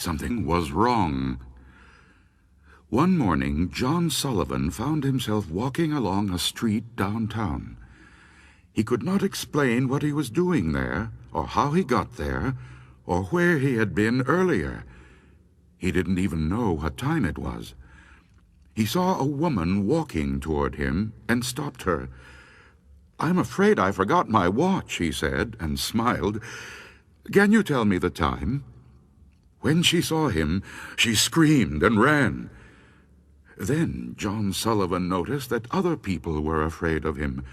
Something was wrong. One morning, John Sullivan found himself walking along a street downtown. He could not explain what he was doing there, or how he got there, or where he had been earlier. He didn't even know what time it was. He saw a woman walking toward him and stopped her. "I'm afraid I forgot my watch," he said, and smiled. "Can you tell me the time?" When she saw him, she screamed and ran. Then John Sullivan noticed that other people were afraid of him.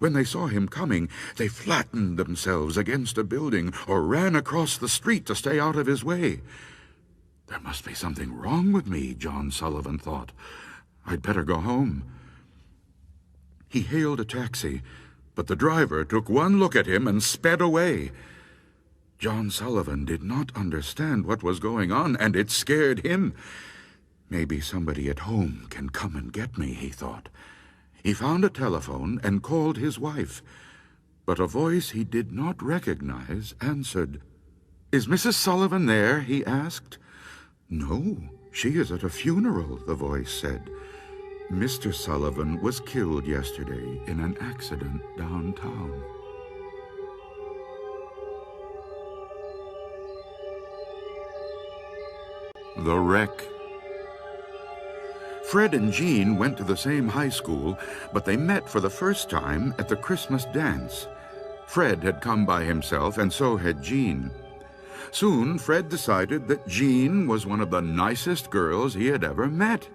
When they saw him coming, they flattened themselves against a building or ran across the street to stay out of his way. "There must be something wrong with me," John Sullivan thought. "I'd better go home." He hailed a taxi, but the driver took one look at him and sped away. John Sullivan did not understand what was going on, and it scared him. "Maybe somebody at home can come and get me," he thought. He found a telephone and called his wife, but a voice he did not recognize answered. "Is Mrs. Sullivan there?" he asked. "No, she is at a funeral," the voice said. "Mr. Sullivan was killed yesterday in an accident downtown." The Wreck. Fred and Jean went to the same high school, but they met for the first time at the Christmas dance. Fred had come by himself, and so had Jean. Soon, Fred decided that Jean was one of the nicest girls he had ever met.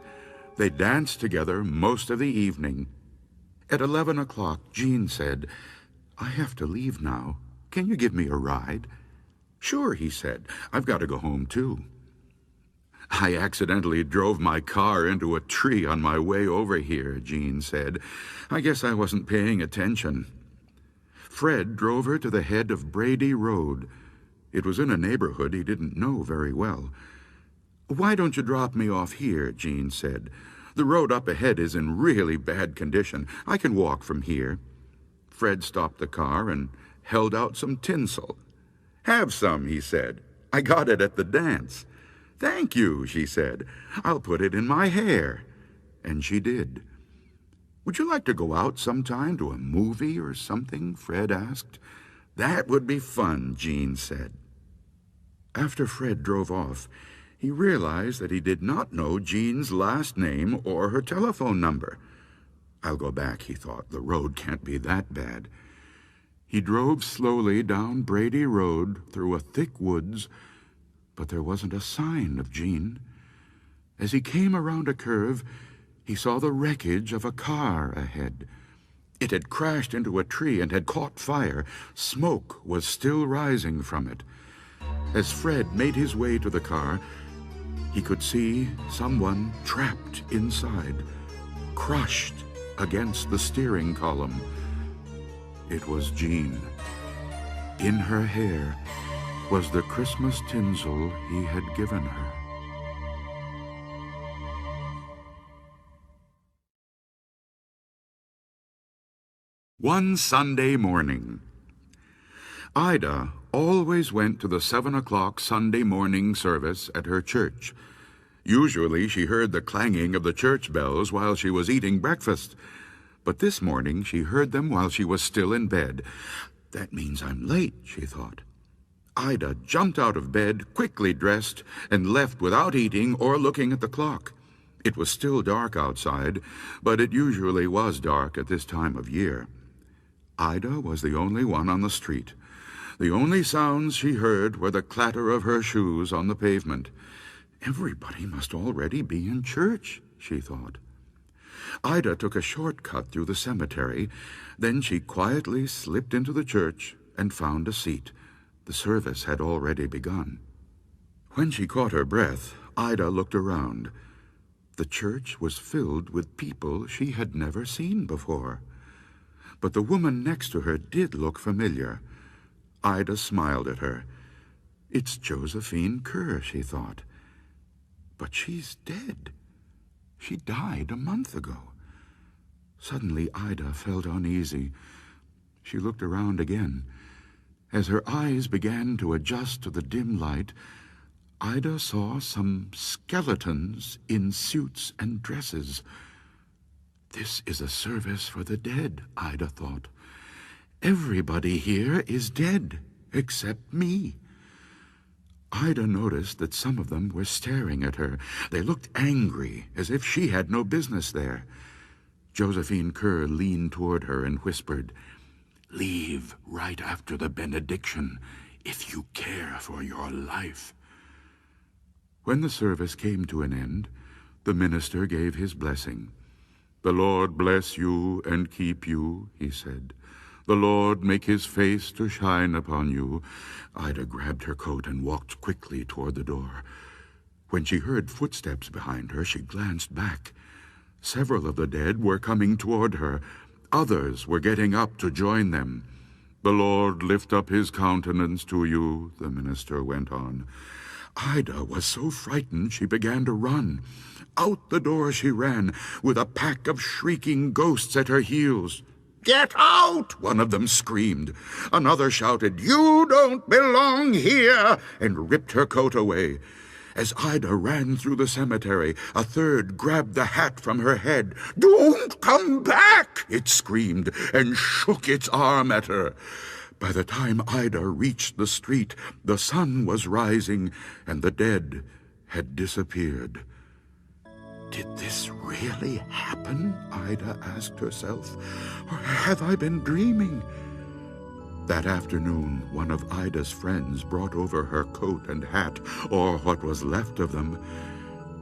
They danced together most of the evening. At 11 o'clock, Jean said, "I have to leave now. Can you give me a ride?" "Sure," he said. "I've got to go home, too." "I accidentally drove my car into a tree on my way over here," Jean said. "I guess I wasn't paying attention." Fred drove her to the head of Brady Road. It was in a neighborhood he didn't know very well. "Why don't you drop me off here?" Jean said. "The road up ahead is in really bad condition. I can walk from here." Fred stopped the car and held out some tinsel. "Have some," he said. "I got it at the dance." "Thank you," she said. "I'll put it in my hair." And she did. "Would you like to go out sometime to a movie or something?" Fred asked. "That would be fun," Jean said. After Fred drove off, he realized that he did not know Jean's last name or her telephone number. "I'll go back," he thought. "The road can't be that bad." He drove slowly down Brady Road through a thick woods, but there wasn't a sign of Jean. As he came around a curve, he saw the wreckage of a car ahead. It had crashed into a tree and had caught fire. Smoke was still rising from it. As Fred made his way to the car, he could see someone trapped inside, crushed against the steering column. It was Jean. In her hair was the Christmas tinsel he had given her. One Sunday morning. Ida always went to the 7 o'clock Sunday morning service at her church. Usually she heard the clanging of the church bells while she was eating breakfast, but this morning she heard them while she was still in bed. "That means I'm late," she thought. Ida jumped out of bed, quickly dressed, and left without eating or looking at the clock. It was still dark outside, but it usually was dark at this time of year. Ida was the only one on the street. The only sounds she heard were the clatter of her shoes on the pavement. "Everybody must already be in church," she thought. Ida took a shortcut through the cemetery. Then she quietly slipped into the church and found a seat. The service had already begun. When she caught her breath, Ida looked around. The church was filled with people she had never seen before. But the woman next to her did look familiar. Ida smiled at her. "It's Josephine Kerr," she thought. "But she's dead. She died a month ago." Suddenly Ida felt uneasy. She looked around again. As her eyes began to adjust to the dim light, Ida saw some skeletons in suits and dresses. This is a service for the dead, Ida thought. Everybody here is dead, except me. Ida noticed that some of them were staring at her. They looked angry, as if she had no business there. Josephine Kerr leaned toward her and whispered, "Leave right after the benediction, if you care for your life." When the service came to an end, the minister gave his blessing. "The Lord bless you and keep you," he said. "The Lord make his face to shine upon you." Ida grabbed her coat and walked quickly toward the door. When she heard footsteps behind her, she glanced back. Several of the dead were coming toward her. Others were getting up to join them. "The Lord lift up his countenance to you," the minister went on. Ida was so frightened she began to run. Out the door she ran, with a pack of shrieking ghosts at her heels. "Get out!" one of them screamed. Another shouted, "You don't belong here!" and ripped her coat away. As Ida ran through the cemetery, a third grabbed the hat from her head. "Don't come back!" it screamed, and shook its arm at her. By the time Ida reached the street, the sun was rising, and the dead had disappeared. Did this really happen? Ida asked herself. Or have I been dreaming? That afternoon, one of Ida's friends brought over her coat and hat, or what was left of them.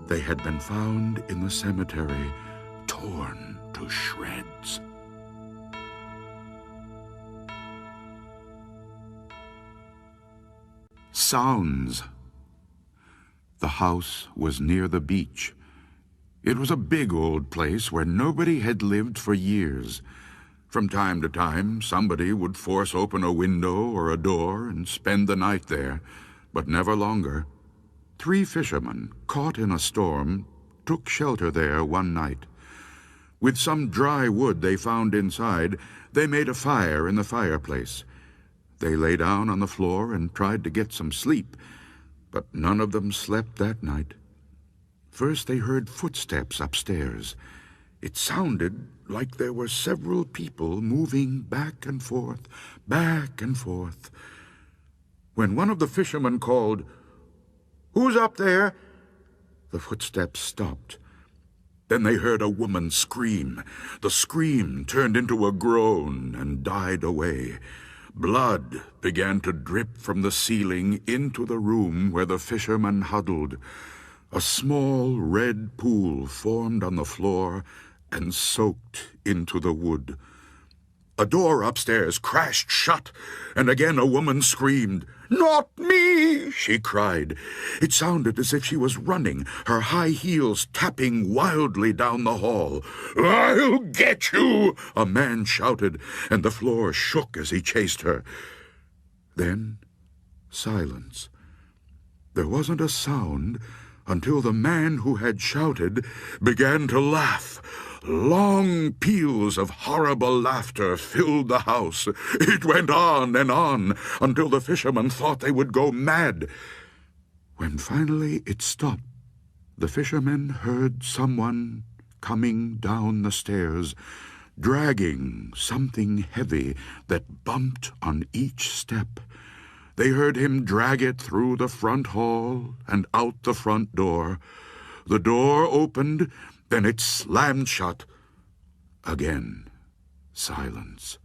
They had been found in the cemetery, torn to shreds. Sounds. The house was near the beach. It was a big old place where nobody had lived for years. From time to time, somebody would force open a window or a door and spend the night there, but never longer. 3 fishermen, caught in a storm, took shelter there one night. With some dry wood they found inside, they made a fire in the fireplace. They lay down on the floor and tried to get some sleep, but none of them slept that night. First they heard footsteps upstairs. It sounded like there were several people moving back and forth, back and forth. When one of the fishermen called, "Who's up there?" the footsteps stopped. Then they heard a woman scream. The scream turned into a groan and died away. Blood began to drip from the ceiling into the room where the fishermen huddled. A small red pool formed on the floor and soaked into the wood. A door upstairs crashed shut, and again a woman screamed. "Not me!" she cried. It sounded as if she was running, her high heels tapping wildly down the hall. "I'll get you!" a man shouted, and the floor shook as he chased her. Then silence. There wasn't a sound until the man who had shouted began to laugh. Long peals of horrible laughter filled the house. It went on and on until the fishermen thought they would go mad. When finally it stopped, the fishermen heard someone coming down the stairs, dragging something heavy that bumped on each step. They heard him drag it through the front hall and out the front door. The door opened, then it slammed shut. Again, silence.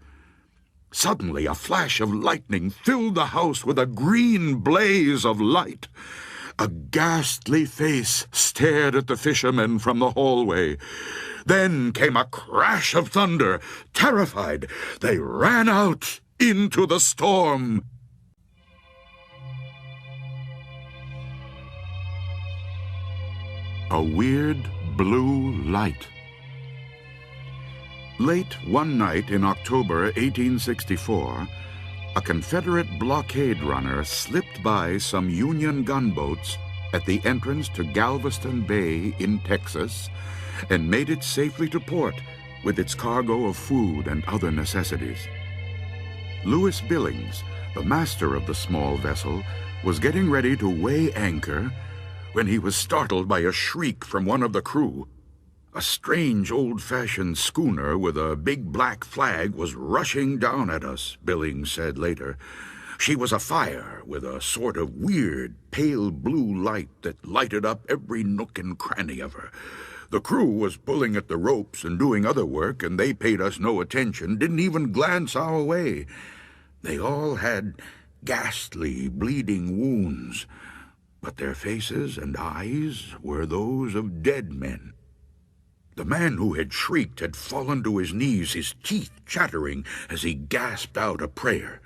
Suddenly, a flash of lightning filled the house with a green blaze of light. A ghastly face stared at the fishermen from the hallway. Then came a crash of thunder. Terrified, they ran out into the storm. A weird blue light. Late one night in October 1864, a Confederate blockade runner slipped by some Union gunboats at the entrance to Galveston Bay in Texas and made it safely to port with its cargo of food and other necessities. Lewis Billings, the master of the small vessel, was getting ready to weigh anchor when he was startled by a shriek from one of the crew. A strange old-fashioned schooner with a big black flag was rushing down at us, Billings said later. She was afire with a sort of weird, pale blue light that lighted up every nook and cranny of her. The crew was pulling at the ropes and doing other work, and they paid us no attention, didn't even glance our way. They all had ghastly, bleeding wounds, but their faces and eyes were those of dead men. The man who had shrieked had fallen to his knees, his teeth chattering as he gasped out a prayer.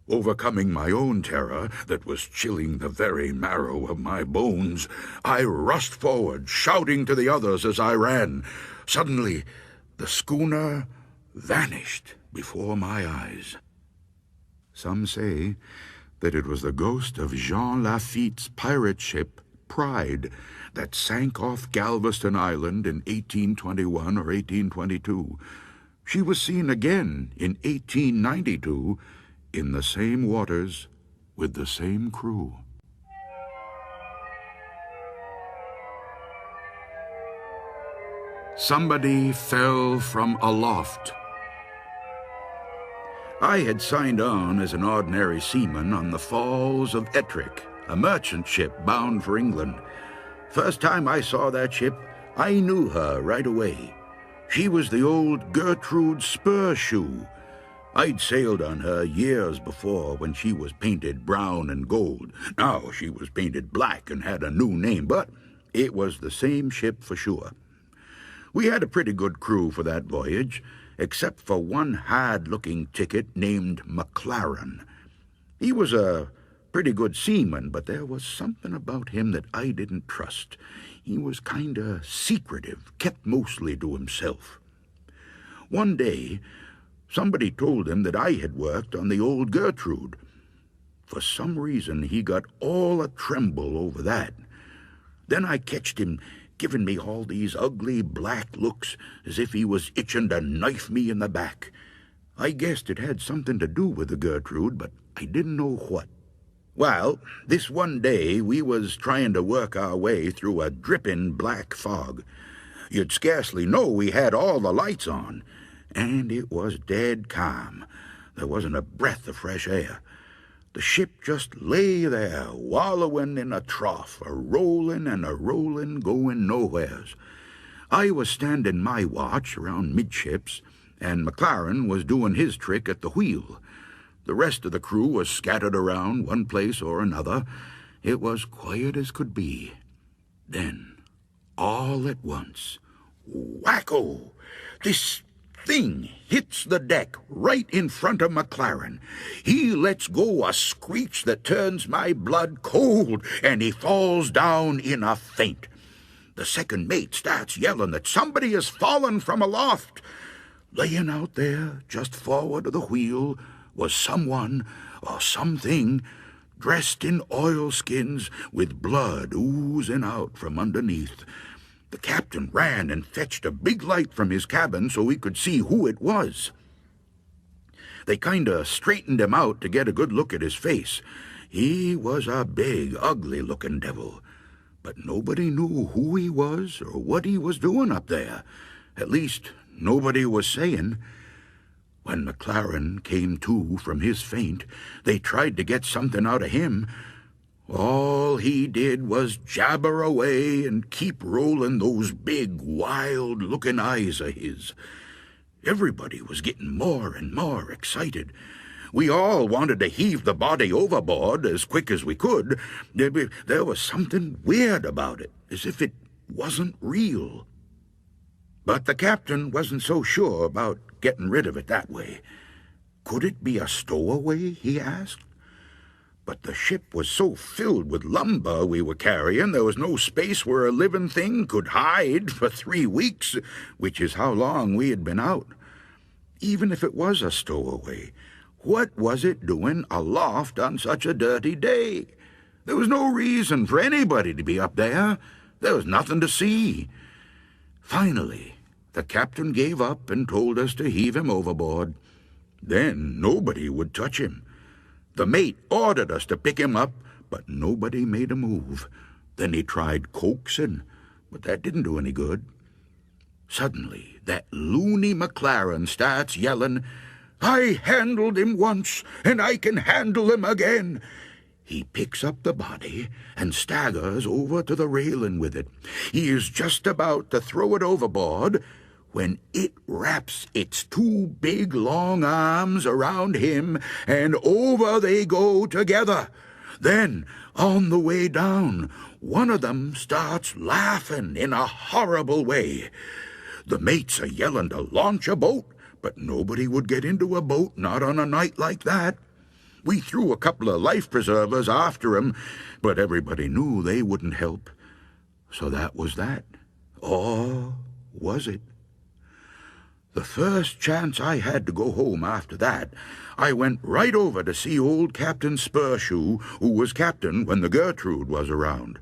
Overcoming my own terror that was chilling the very marrow of my bones, I rushed forward, shouting to the others as I ran. Suddenly, the schooner vanished before my eyes. Some say that it was the ghost of Jean Lafitte's pirate ship, Pride, that sank off Galveston Island in 1821 or 1822. She was seen again in 1892 in the same waters with the same crew. Somebody fell from aloft. I had signed on as an ordinary seaman on the Falls of Ettrick, a merchant ship bound for England. First time I saw that ship, I knew her right away. She was the old Gertrude Spurshoe. I'd sailed on her years before when she was painted brown and gold. Now she was painted black and had a new name, but it was the same ship for sure. We had a pretty good crew for that voyage, except for one hard-looking ticket named McLaren. He was a pretty good seaman, but there was something about him that I didn't trust. He was kinda secretive, kept mostly to himself. One day, somebody told him that I had worked on the old Gertrude. For some reason, he got all a tremble over that. Then I catched him giving me all these ugly black looks as if he was itching to knife me in the back. I guessed it had something to do with the Gertrude, but I didn't know what. Well, this one day we was trying to work our way through a dripping black fog. You'd scarcely know we had all the lights on, and it was dead calm. There wasn't a breath of fresh air. The ship just lay there, wallowing in a trough, a-rolling and a-rolling, going nowheres. I was standing my watch around midships, and McLaren was doing his trick at the wheel. The rest of the crew was scattered around one place or another. It was quiet as could be. Then, all at once, wacko! This thing hits the deck right in front of McLaren. He lets go a screech that turns my blood cold, and he falls down in a faint. The second mate starts yelling that somebody has fallen from aloft. Laying out there, just forward of the wheel, was someone or something dressed in oilskins with blood oozing out from underneath. The captain ran and fetched a big light from his cabin so he could see who it was. They kinda straightened him out to get a good look at his face. He was a big, ugly-looking devil, but nobody knew who he was or what he was doing up there. At least, nobody was saying. When McLaren came to from his faint, they tried to get something out of him. All he did was jabber away and keep rolling those big, wild-looking eyes of his. Everybody was getting more and more excited. We all wanted to heave the body overboard as quick as we could. There was something weird about it, as if it wasn't real. But the captain wasn't so sure about getting rid of it that way. Could it be a stowaway, he asked? But the ship was so filled with lumber we were carrying, there was no space where a living thing could hide for 3 weeks, which is how long we had been out. Even if it was a stowaway, what was it doing aloft on such a dirty day? There was no reason for anybody to be up there. There was nothing to see. Finally, the captain gave up and told us to heave him overboard. Then nobody would touch him. The mate ordered us to pick him up, but nobody made a move. Then he tried coaxing, but that didn't do any good. Suddenly, that loony McLaren starts yelling, "I handled him once, and I can handle him again." He picks up the body and staggers over to the railing with it. He is just about to throw it overboard when it wraps its two big long arms around him, and over they go together. Then, on the way down, one of them starts laughing in a horrible way. The mates are yelling to launch a boat, but nobody would get into a boat, not on a night like that. We threw a couple of life preservers after him, but everybody knew they wouldn't help. So that was that. Or was it? The first chance I had to go home after that, I went right over to see old Captain Spurshoe, who was captain when the Gertrude was around.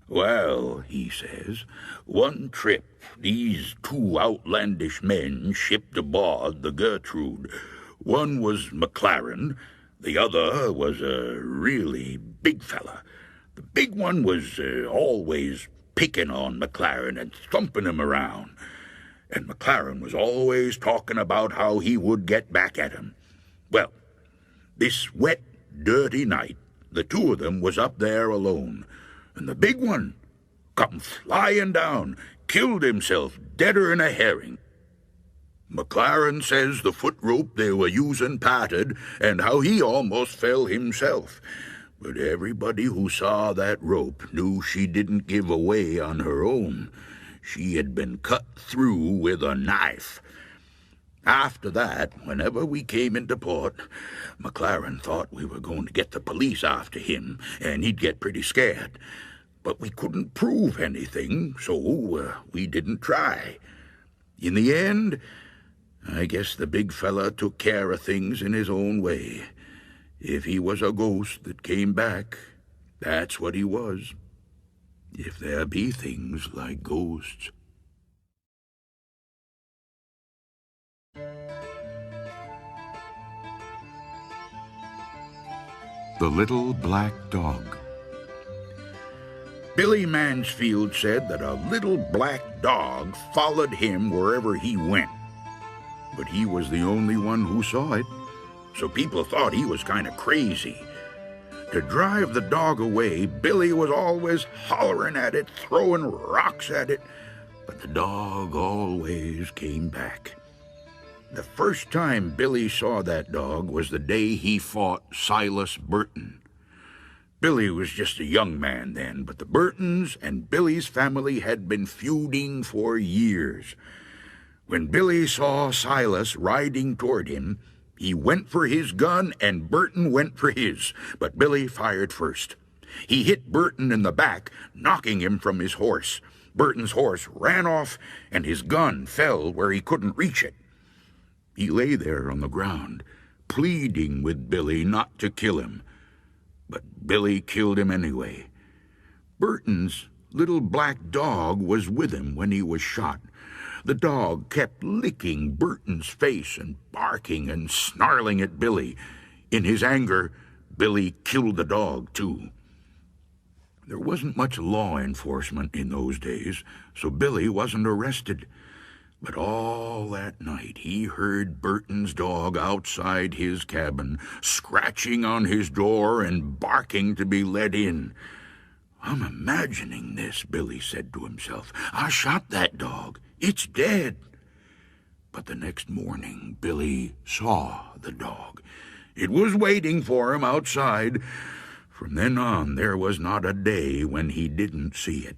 "Well," he says, "one trip these two outlandish men shipped aboard the Gertrude. One was McLaren, the other was a really big fella. The big one was always picking on McLaren and thumping him around. And McLaren was always talking about how he would get back at him. Well, this wet, dirty night, the two of them was up there alone, and the big one come flying down, killed himself deader'n a herring. McLaren says the foot rope they were using parted, and how he almost fell himself. But everybody who saw that rope knew she didn't give away on her own. She had been cut through with a knife. After that, whenever we came into port, McLaren thought we were going to get the police after him, and he'd get pretty scared. But we couldn't prove anything, so we didn't try. In the end, I guess the big fella took care of things in his own way. If he was a ghost that came back, that's what he was. If there be things like ghosts. The Little Black Dog. Billy Mansfield said that a little black dog followed him wherever he went. But he was the only one who saw it, so people thought he was kind of crazy. To drive the dog away, Billy was always hollering at it, throwing rocks at it, but the dog always came back. The first time Billy saw that dog was the day he fought Silas Burton. Billy was just a young man then, but the Burtons and Billy's family had been feuding for years. When Billy saw Silas riding toward him, he went for his gun and Burton went for his, but Billy fired first. He hit Burton in the back, knocking him from his horse. Burton's horse ran off, and his gun fell where he couldn't reach it. He lay there on the ground, pleading with Billy not to kill him. But Billy killed him anyway. Burton's little black dog was with him when he was shot. The dog kept licking Burton's face and barking and snarling at Billy. In his anger, Billy killed the dog, too. There wasn't much law enforcement in those days, so Billy wasn't arrested. But all that night he heard Burton's dog outside his cabin, scratching on his door and barking to be let in. "I'm imagining this," Billy said to himself. "I shot that dog. It's dead." But the next morning, Billy saw the dog. It was waiting for him outside. From then on, there was not a day when he didn't see it.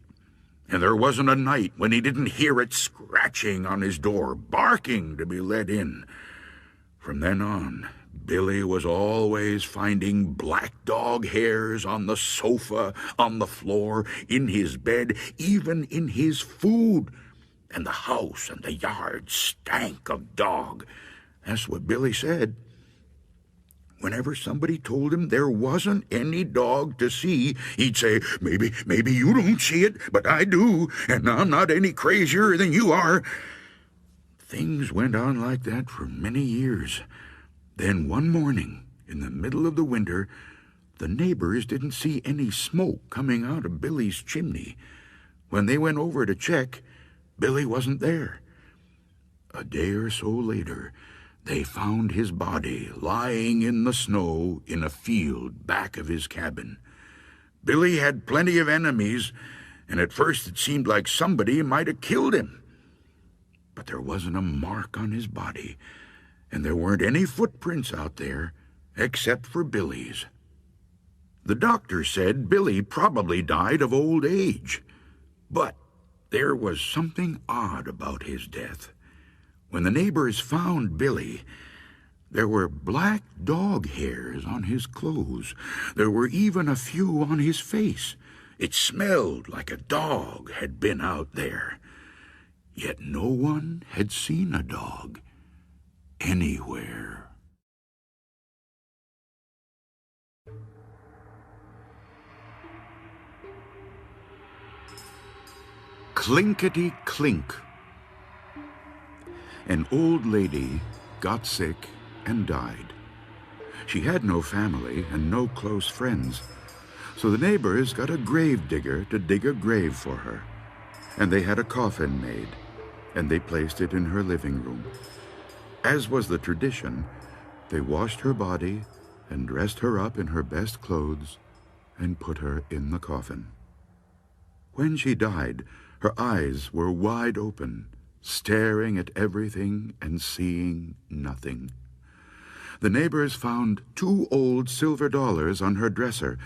And there wasn't a night when he didn't hear it scratching on his door, barking to be let in. From then on, Billy was always finding black dog hairs on the sofa, on the floor, in his bed, even in his food. And the house and the yard stank of dog. That's what Billy said. Whenever somebody told him there wasn't any dog to see, he'd say, maybe you don't see it, but I do, and I'm not any crazier than you are." Things went on like that for many years. Then one morning, in the middle of the winter, The neighbors didn't see any smoke coming out of Billy's chimney. When they went over to check, Billy wasn't there. A day or so later, they found his body lying in the snow in a field back of his cabin. Billy had plenty of enemies, and at first it seemed like somebody might have killed him. But there wasn't a mark on his body, and there weren't any footprints out there except for Billy's. The doctor said Billy probably died of old age, but there was something odd about his death. When the neighbors found Billy, there were black dog hairs on his clothes. There were even a few on his face. It smelled like a dog had been out there. Yet no one had seen a dog anywhere. Clinkety-clink. An old lady got sick and died. She had no family and no close friends, so the neighbors got a grave digger to dig a grave for her, and they had a coffin made, and they placed it in her living room. As was the tradition, they washed her body and dressed her up in her best clothes and put her in the coffin. When she died, her eyes were wide open, staring at everything and seeing nothing. The neighbors found 2 old silver dollars on her dresser,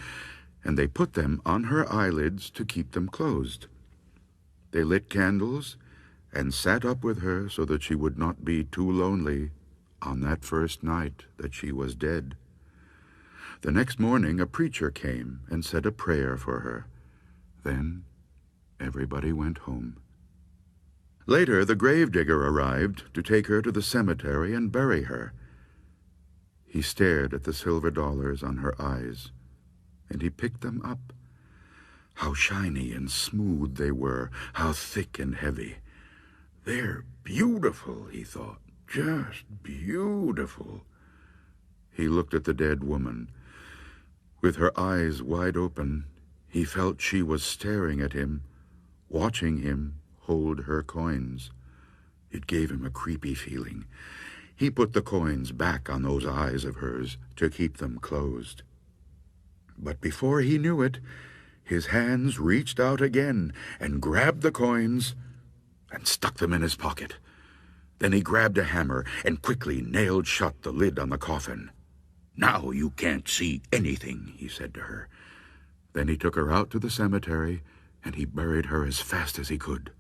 and they put them on her eyelids to keep them closed. They lit candles and sat up with her so that she would not be too lonely on that first night that she was dead. The next morning a preacher came and said a prayer for her. Then everybody went home. Later, the gravedigger arrived to take her to the cemetery and bury her. He stared at the silver dollars on her eyes, and he picked them up. How shiny and smooth they were, how thick and heavy. They're beautiful, he thought, just beautiful. He looked at the dead woman. With her eyes wide open, he felt she was staring at him, watching him hold her coins. It gave him a creepy feeling. He put the coins back on those eyes of hers to keep them closed. But before he knew it, his hands reached out again and grabbed the coins and stuck them in his pocket. Then he grabbed a hammer and quickly nailed shut the lid on the coffin. "Now you can't see anything," he said to her. Then he took her out to the cemetery, and he buried her as fast as he could.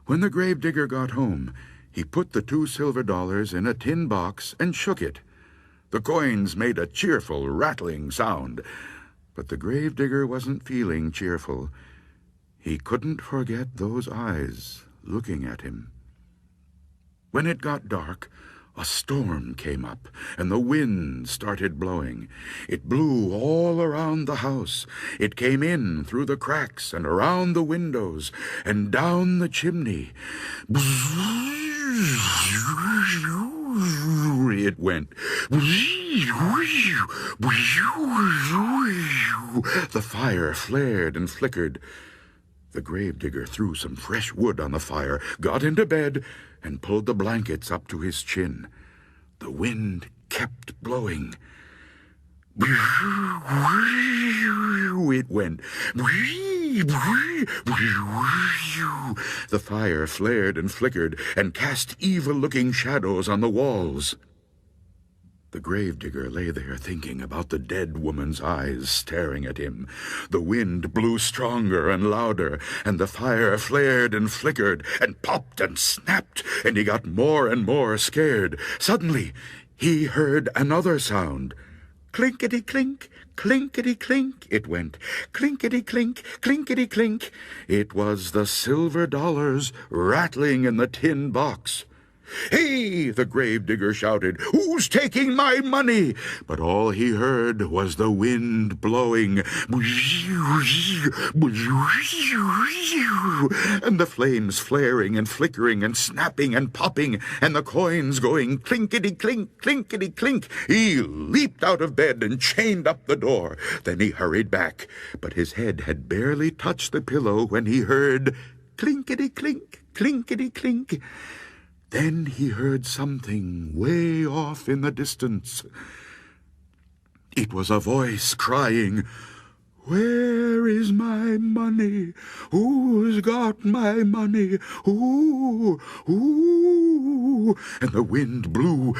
When the gravedigger got home, he put the 2 silver dollars in a tin box and shook it. The coins made a cheerful, rattling sound, but the gravedigger wasn't feeling cheerful. He couldn't forget those eyes looking at him. When it got dark, a storm came up, and the wind started blowing. It blew all around the house. It came in through the cracks and around the windows and down the chimney. It went. The fire flared and flickered. The gravedigger threw some fresh wood on the fire, got into bed, and pulled the blankets up to his chin. The wind kept blowing. It went. The fire flared and flickered and cast evil-looking shadows on the walls. The gravedigger lay there thinking about the dead woman's eyes staring at him. The wind blew stronger and louder, and the fire flared and flickered and popped and snapped, and he got more and more scared. Suddenly, he heard another sound. Clinkety-clink, clinkety-clink, it went. Clinkety-clink, clinkety-clink. It was the silver dollars rattling in the tin box. "Hey!" the gravedigger shouted. "Who's taking my money?" But all he heard was the wind blowing, and the flames flaring and flickering and snapping and popping, and the coins going clinkety-clink, clinkety-clink. He leaped out of bed and chained up the door. Then he hurried back, but his head had barely touched the pillow when he heard clinkety-clink, clinkety-clink. Then he heard something way off in the distance. It was a voice crying, "Where is my money? Who's got my money? Ooh, ooh." And the wind blew,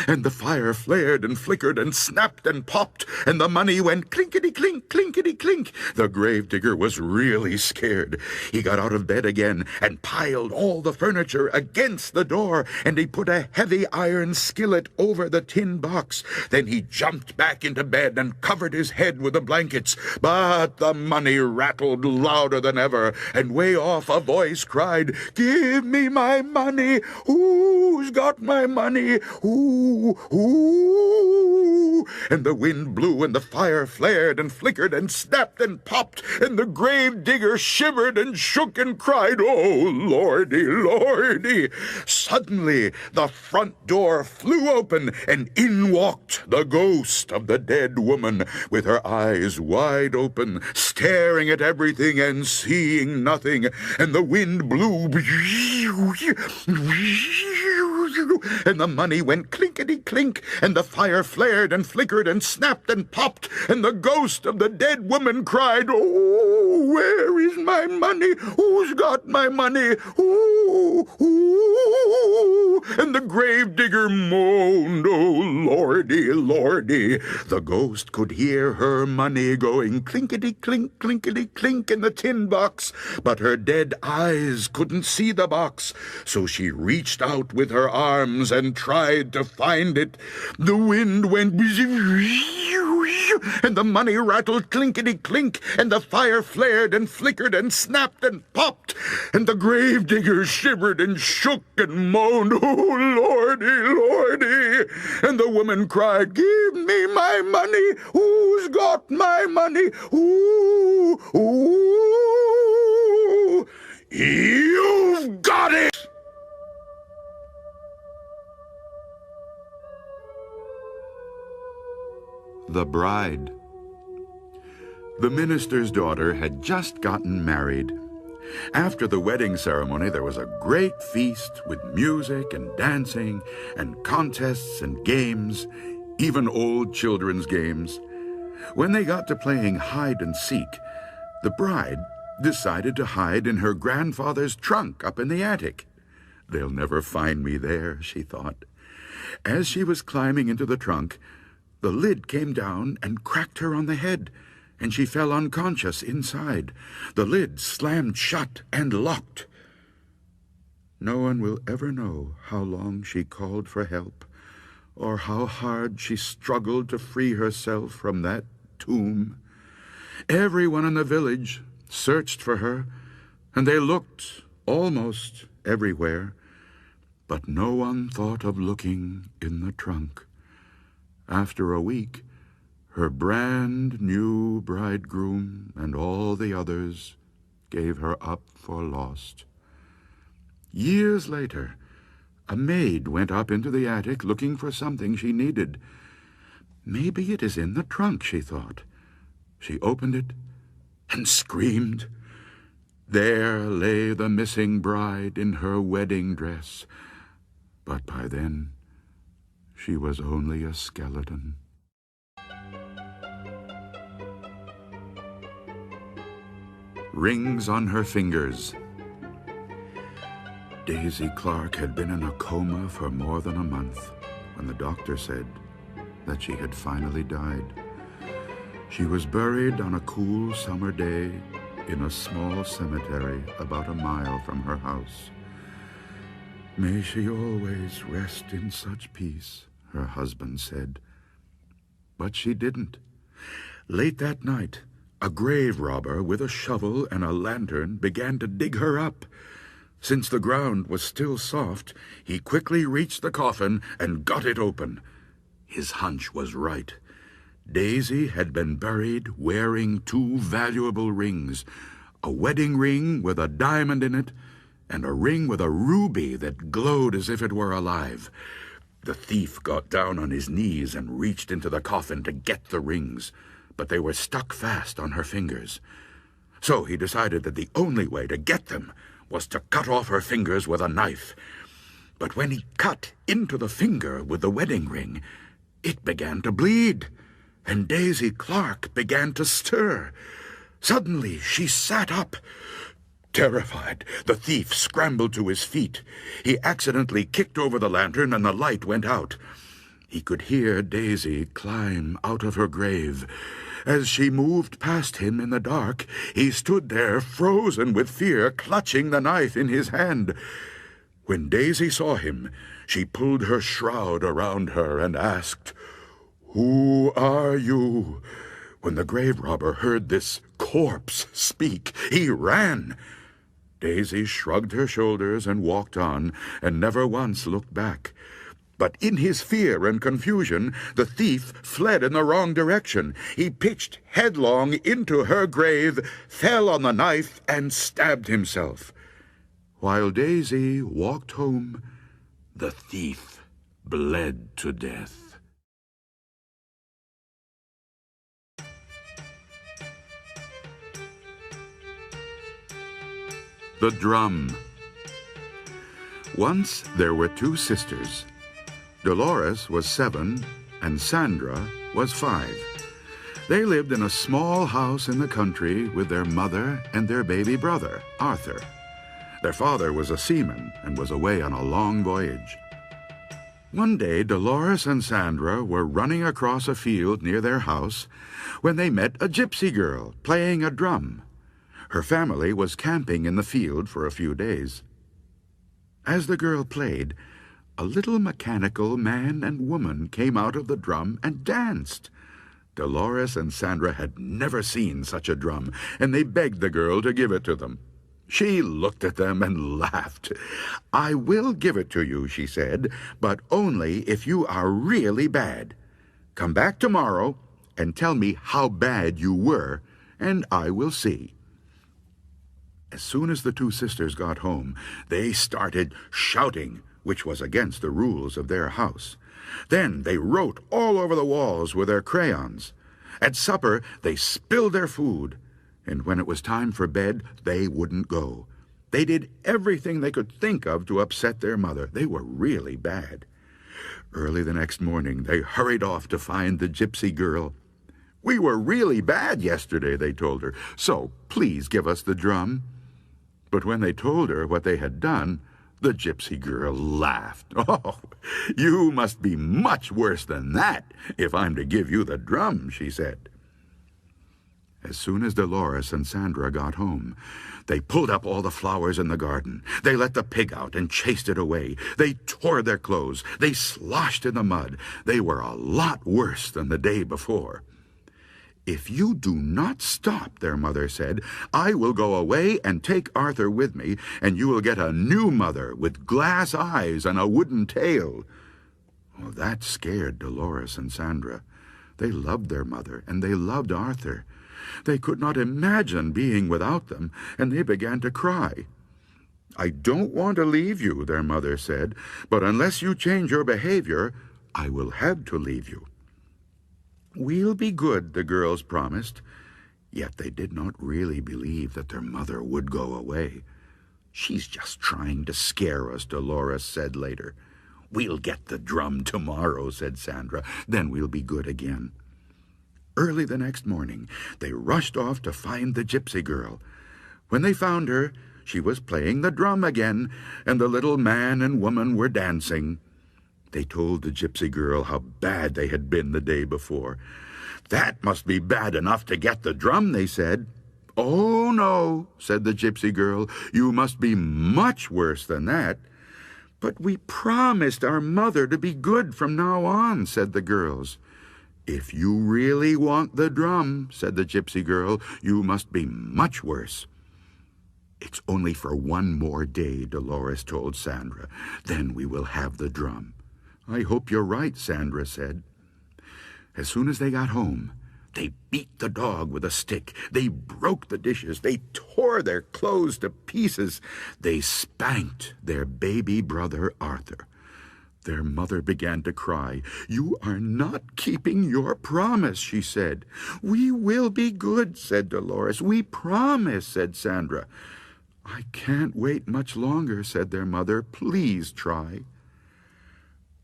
and the fire flared and flickered and snapped and popped, and the money went clinkety-clink, clinkety-clink. The gravedigger was really scared. He got out of bed again and piled all the furniture against the door, and he put a heavy iron skillet over the tin box. Then he jumped back into bed and covered his head with the blankets. But the money rattled louder than ever, and way off a voice cried, "Give me my money! Who's got my money? Ooh, ooh." And the wind blew, and the fire flared and flickered and snapped and popped, and the gravedigger shivered and shook and cried, "Oh, Lordy, Lordy!" Suddenly the front door flew open, and in walked the ghost of the dead woman, with her eyes wide open, staring at everything and seeing nothing. And the wind blew, and the money went clinkety-clink, and the fire flared and flickered and snapped and popped, and the ghost of the dead woman cried, "Oh, where is my money? Who's got my money? Ooh, ooh." And the gravedigger moaned, "Oh, Lordy, Lordy." The ghost could hear her money going clinkety-clink, clinkety-clink in the tin box, but her dead eyes couldn't see the box, so she reached out with her arms and tried to find it. The wind went and the money rattled clinkety-clink, and the fire flared and flickered and snapped and popped, and the gravedigger shivered and shook and moaned, "Oh, Lordy, Lordy." And the woman cried, "Give me my money. Who's got my money? Ooh, ooh." "You've got it!" The Bride. The minister's daughter had just gotten married. After the wedding ceremony, there was a great feast with music and dancing and contests and games, even old children's games. When they got to playing hide and seek, the bride decided to hide in her grandfather's trunk up in the attic. "They'll never find me there," she thought. As she was climbing into the trunk, the lid came down and cracked her on the head, and she fell unconscious inside. The lid slammed shut and locked. No one will ever know how long she called for help, or how hard she struggled to free herself from that tomb. Everyone in the village searched for her, and they looked almost everywhere, but no one thought of looking in the trunk. After a week, her brand new bridegroom and all the others gave her up for lost. Years later, a maid went up into the attic looking for something she needed. "Maybe it is in the trunk," she thought. She opened it and screamed. There lay the missing bride in her wedding dress, but by then she was only a skeleton. Rings on her fingers. Daisy Clark had been in a coma for more than a month when the doctor said that she had finally died. She was buried on a cool summer day in a small cemetery about a mile from her house. "May she always rest in such peace," her husband said. But she didn't. Late that night, A grave robber with a shovel and a lantern began to dig her up. Since the ground was still soft, he quickly reached the coffin and got it open. His hunch was right. Daisy had been buried wearing 2 valuable rings, a wedding ring with a diamond in it, and a ring with a ruby that glowed as if it were alive. The thief got down on his knees and reached into the coffin to get the rings, but they were stuck fast on her fingers. So he decided that the only way to get them was to cut off her fingers with a knife. But when he cut into the finger with the wedding ring, it began to bleed, and Daisy Clark began to stir. Suddenly she sat up. Terrified, the thief scrambled to his feet. He accidentally kicked over the lantern and the light went out. He could hear Daisy climb out of her grave. As she moved past him in the dark, he stood there frozen with fear, clutching the knife in his hand. When Daisy saw him, she pulled her shroud around her and asked, "Who are you?" When the grave robber heard this corpse speak, he ran. Daisy shrugged her shoulders and walked on, and never once looked back. But in his fear and confusion, the thief fled in the wrong direction. He pitched headlong into her grave, fell on the knife, and stabbed himself. While Daisy walked home, the thief bled to death. The Drum. Once there were 2 sisters. Dolores was 7 and Sandra was 5. They lived in a small house in the country with their mother and their baby brother, Arthur. Their father was a seaman and was away on a long voyage. One day, Dolores and Sandra were running across a field near their house when they met a gypsy girl playing a drum. Her family was camping in the field for a few days. As the girl played, a little mechanical man and woman came out of the drum and danced. Dolores and Sandra had never seen such a drum, and they begged the girl to give it to them. She looked at them and laughed. "I will give it to you," she said, "but only if you are really bad. Come back tomorrow and tell me how bad you were, and I will see." As soon as the 2 sisters got home, they started shouting, which was against the rules of their house. Then they wrote all over the walls with their crayons. At supper, they spilled their food, and when it was time for bed, they wouldn't go. They did everything they could think of to upset their mother. They were really bad. Early the next morning, they hurried off to find the gypsy girl. "We were really bad yesterday," they told her, "so please give us the drum." But when they told her what they had done, the gypsy girl laughed. "Oh, you must be much worse than that if I'm to give you the drum," she said. As soon as Dolores and Sandra got home, they pulled up all the flowers in the garden. They let the pig out and chased it away. They tore their clothes. They sloshed in the mud. They were a lot worse than the day before. "If you do not stop," their mother said, "I will go away and take Arthur with me, and you will get a new mother with glass eyes and a wooden tail." Well, that scared Dolores and Sandra. They loved their mother, and they loved Arthur. They could not imagine being without them, and they began to cry. "I don't want to leave you," their mother said, "but unless you change your behavior, I will have to leave you." "We'll be good," the girls promised. Yet they did not really believe that their mother would go away. "She's just trying to scare us," Dolores said later. "We'll get the drum tomorrow," said Sandra. "Then we'll be good again." Early the next morning, they rushed off to find the gypsy girl. When they found her, she was playing the drum again, and the little man and woman were dancing. They told the gypsy girl how bad they had been the day before. "That must be bad enough to get the drum," they said. "Oh, no," said the gypsy girl. "You must be much worse than that." "But we promised our mother to be good from now on," said the girls. "If you really want the drum," said the gypsy girl, "you must be much worse." "It's only for one more day," Dolores told Sandra. "Then we will have the drum." "I hope you're right," Sandra said. As soon as they got home, they beat the dog with a stick. They broke the dishes. They tore their clothes to pieces. They spanked their baby brother Arthur. Their mother began to cry. "You are not keeping your promise," she said. "We will be good," said Dolores. "We promise," said Sandra. "I can't wait much longer," said their mother. "Please try."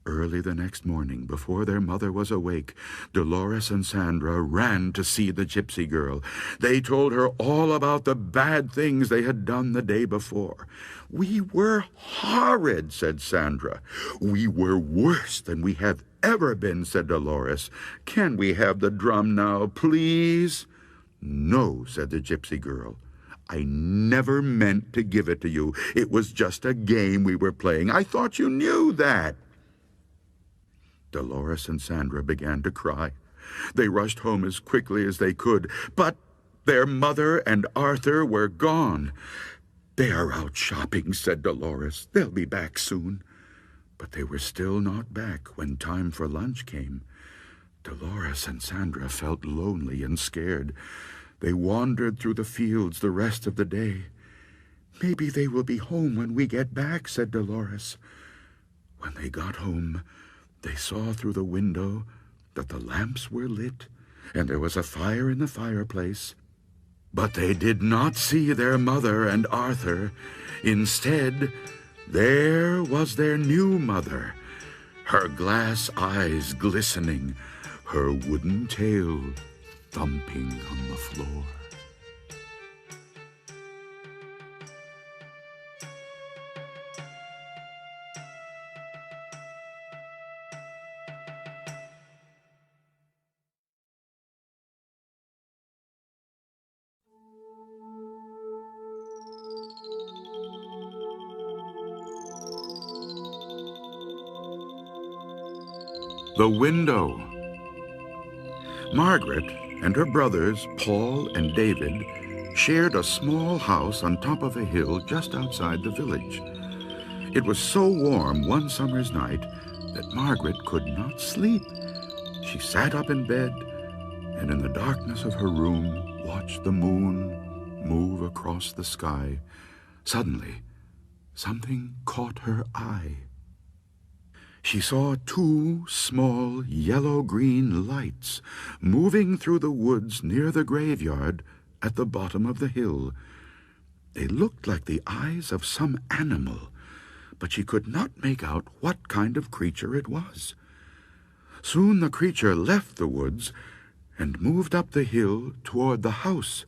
Early the next morning, before their mother was awake, Dolores and Sandra ran to see the gypsy girl. They told her all about the bad things they had done the day before. "We were horrid," said Sandra. "We were worse than we have ever been," said Dolores. "Can we have the drum now, please?" "No," said the gypsy girl. "I never meant to give it to you. It was just a game we were playing. I thought you knew that." Dolores and Sandra began to cry. They rushed home as quickly as they could, but their mother and Arthur were gone. "They are out shopping," said Dolores. "They'll be back soon." But they were still not back when time for lunch came. Dolores and Sandra felt lonely and scared. They wandered through the fields the rest of the day. "Maybe they will be home when we get back," said Dolores. When they got home, they saw through the window that the lamps were lit and there was a fire in the fireplace. But they did not see their mother and Arthur. Instead, there was their new mother, her glass eyes glistening, her wooden tail thumping on the floor. The window. Margaret and her brothers, Paul and David, shared a small house on top of a hill just outside the village. It was so warm one summer's night that Margaret could not sleep. She sat up in bed and in the darkness of her room watched the moon move across the sky. Suddenly, something caught her eye. She saw two small yellow-green lights moving through the woods near the graveyard at the bottom of the hill. They looked like the eyes of some animal, but she could not make out what kind of creature it was. Soon the creature left the woods and moved up the hill toward the house.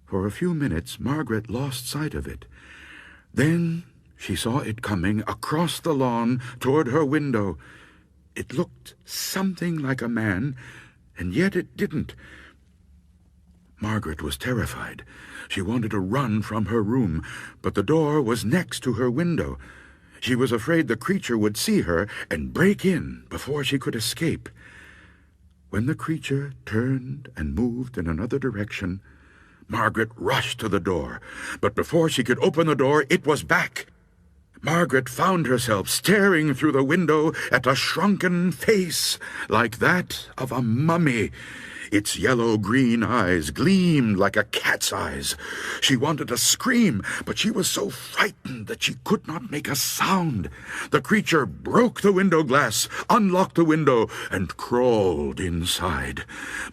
For a few minutes, Margaret lost sight of it. Then she saw it coming across the lawn toward her window. It looked something like a man, and yet it didn't. Margaret was terrified. She wanted to run from her room, but the door was next to her window. She was afraid the creature would see her and break in before she could escape. When the creature turned and moved in another direction, Margaret rushed to the door, but before she could open the door, it was back. Margaret found herself staring through the window at a shrunken face like that of a mummy. Its yellow-green eyes gleamed like a cat's eyes. She wanted to scream, but she was so frightened that she could not make a sound. The creature broke the window glass, unlocked the window, and crawled inside.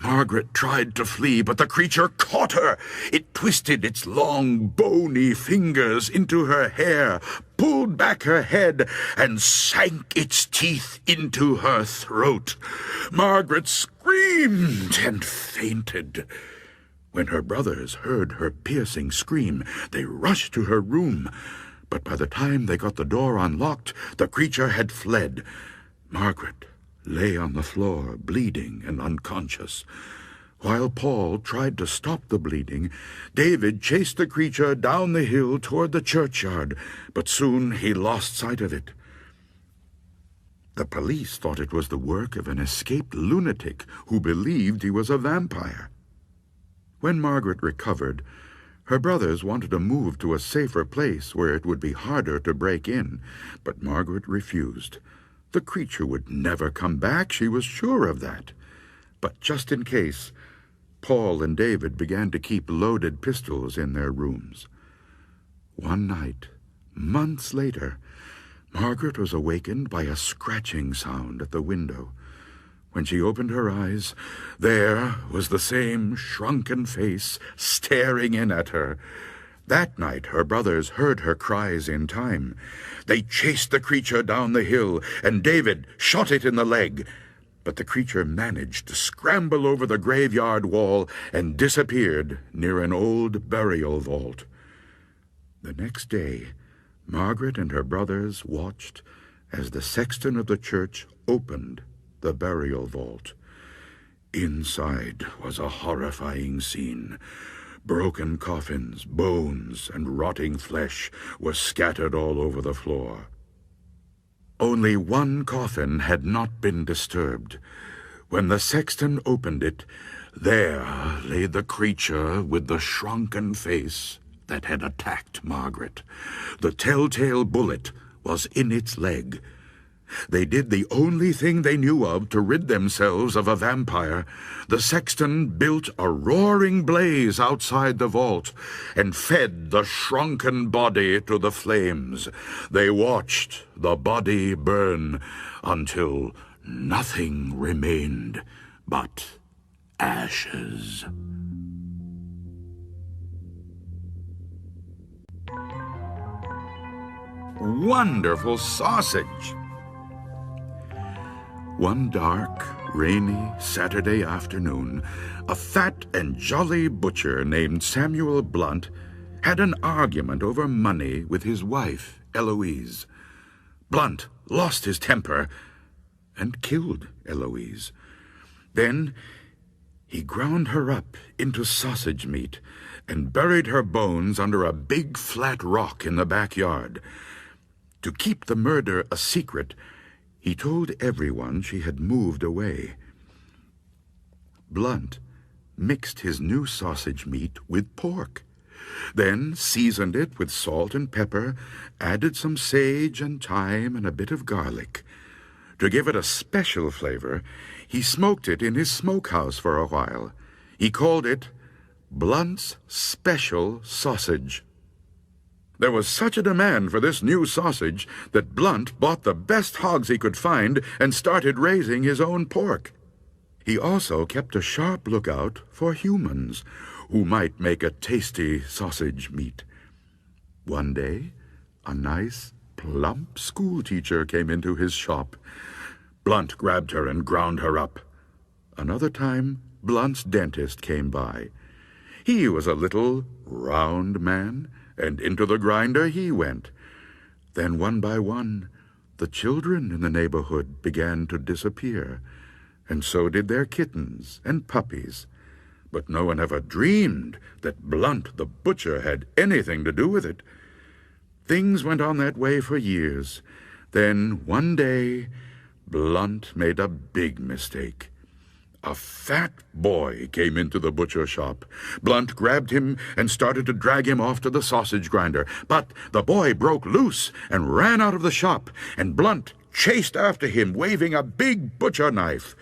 Margaret tried to flee, but the creature caught her. It twisted its long, bony fingers into her hair, pulled back her head, and sank its teeth into her throat. Margaret screamed and fainted. When her brothers heard her piercing scream, they rushed to her room. But by the time they got the door unlocked, the creature had fled. Margaret lay on the floor, bleeding and unconscious. While Paul tried to stop the bleeding, David chased the creature down the hill toward the churchyard, but soon he lost sight of it. The police thought it was the work of an escaped lunatic who believed he was a vampire. When Margaret recovered, her brothers wanted to move to a safer place where it would be harder to break in, but Margaret refused. The creature would never come back, she was sure of that. But just in case, Paul and David began to keep loaded pistols in their rooms. One night, months later, Margaret was awakened by a scratching sound at the window. When she opened her eyes, there was the same shrunken face staring in at her. That night her brothers heard her cries in time. They chased the creature down the hill, and David shot it in the leg. But the creature managed to scramble over the graveyard wall and disappeared near an old burial vault. The next day, Margaret and her brothers watched as the sexton of the church opened the burial vault. Inside was a horrifying scene. Broken coffins, bones, and rotting flesh were scattered all over the floor. Only one coffin had not been disturbed. When the sexton opened it, there lay the creature with the shrunken face that had attacked Margaret. The telltale bullet was in its leg. They did the only thing they knew of to rid themselves of a vampire. The sexton built a roaring blaze outside the vault and fed the shrunken body to the flames. They watched the body burn until nothing remained but ashes. Wonderful sausage! One dark, rainy Saturday afternoon, a fat and jolly butcher named Samuel Blunt had an argument over money with his wife, Eloise. Blunt lost his temper and killed Eloise. Then he ground her up into sausage meat and buried her bones under a big flat rock in the backyard. To keep the murder a secret, he told everyone she had moved away. Blunt mixed his new sausage meat with pork, then seasoned it with salt and pepper, added some sage and thyme and a bit of garlic. To give it a special flavor, he smoked it in his smokehouse for a while. He called it Blunt's Special Sausage. There was such a demand for this new sausage that Blunt bought the best hogs he could find and started raising his own pork. He also kept a sharp lookout for humans who might make a tasty sausage meat. One day, a nice, plump schoolteacher came into his shop. Blunt grabbed her and ground her up. Another time, Blunt's dentist came by. He was a little, round man, and into the grinder he went. Then one by one, the children in the neighborhood began to disappear, and so did their kittens and puppies. But no one ever dreamed that Blunt the butcher had anything to do with it. Things went on that way for years. Then one day, Blunt made a big mistake. A fat boy came into the butcher shop. Blunt grabbed him and started to drag him off to the sausage grinder. But the boy broke loose and ran out of the shop, and Blunt chased after him, waving a big butcher knife.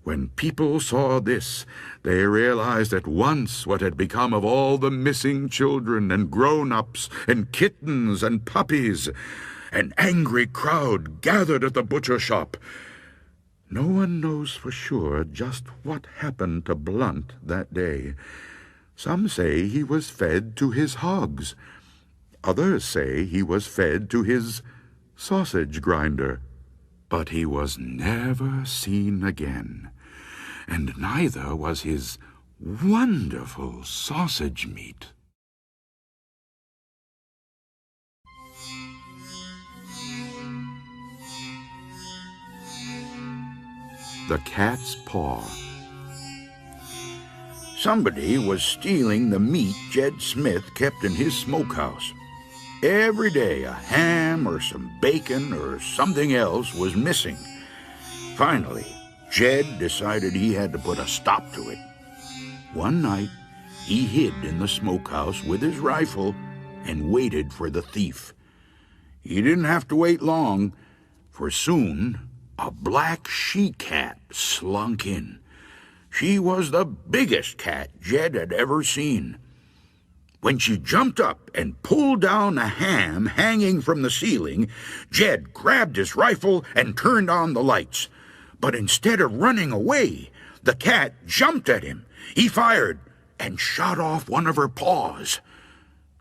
When people saw this, they realized at once what had become of all the missing children and grown-ups and kittens and puppies. An angry crowd gathered at the butcher shop. No one knows for sure just what happened to Blunt that day. Some say he was fed to his hogs. Others say he was fed to his sausage grinder. But he was never seen again, and neither was his wonderful sausage meat. The Cat's Paw. Somebody was stealing the meat Jed Smith kept in his smokehouse. Every day a ham or some bacon or something else was missing. Finally, Jed decided he had to put a stop to it. One night, he hid in the smokehouse with his rifle and waited for the thief. He didn't have to wait long, for soon a black she-cat slunk in. She was the biggest cat Jed had ever seen. When she jumped up and pulled down a ham hanging from the ceiling, Jed grabbed his rifle and turned on the lights. But instead of running away, the cat jumped at him. He fired and shot off one of her paws.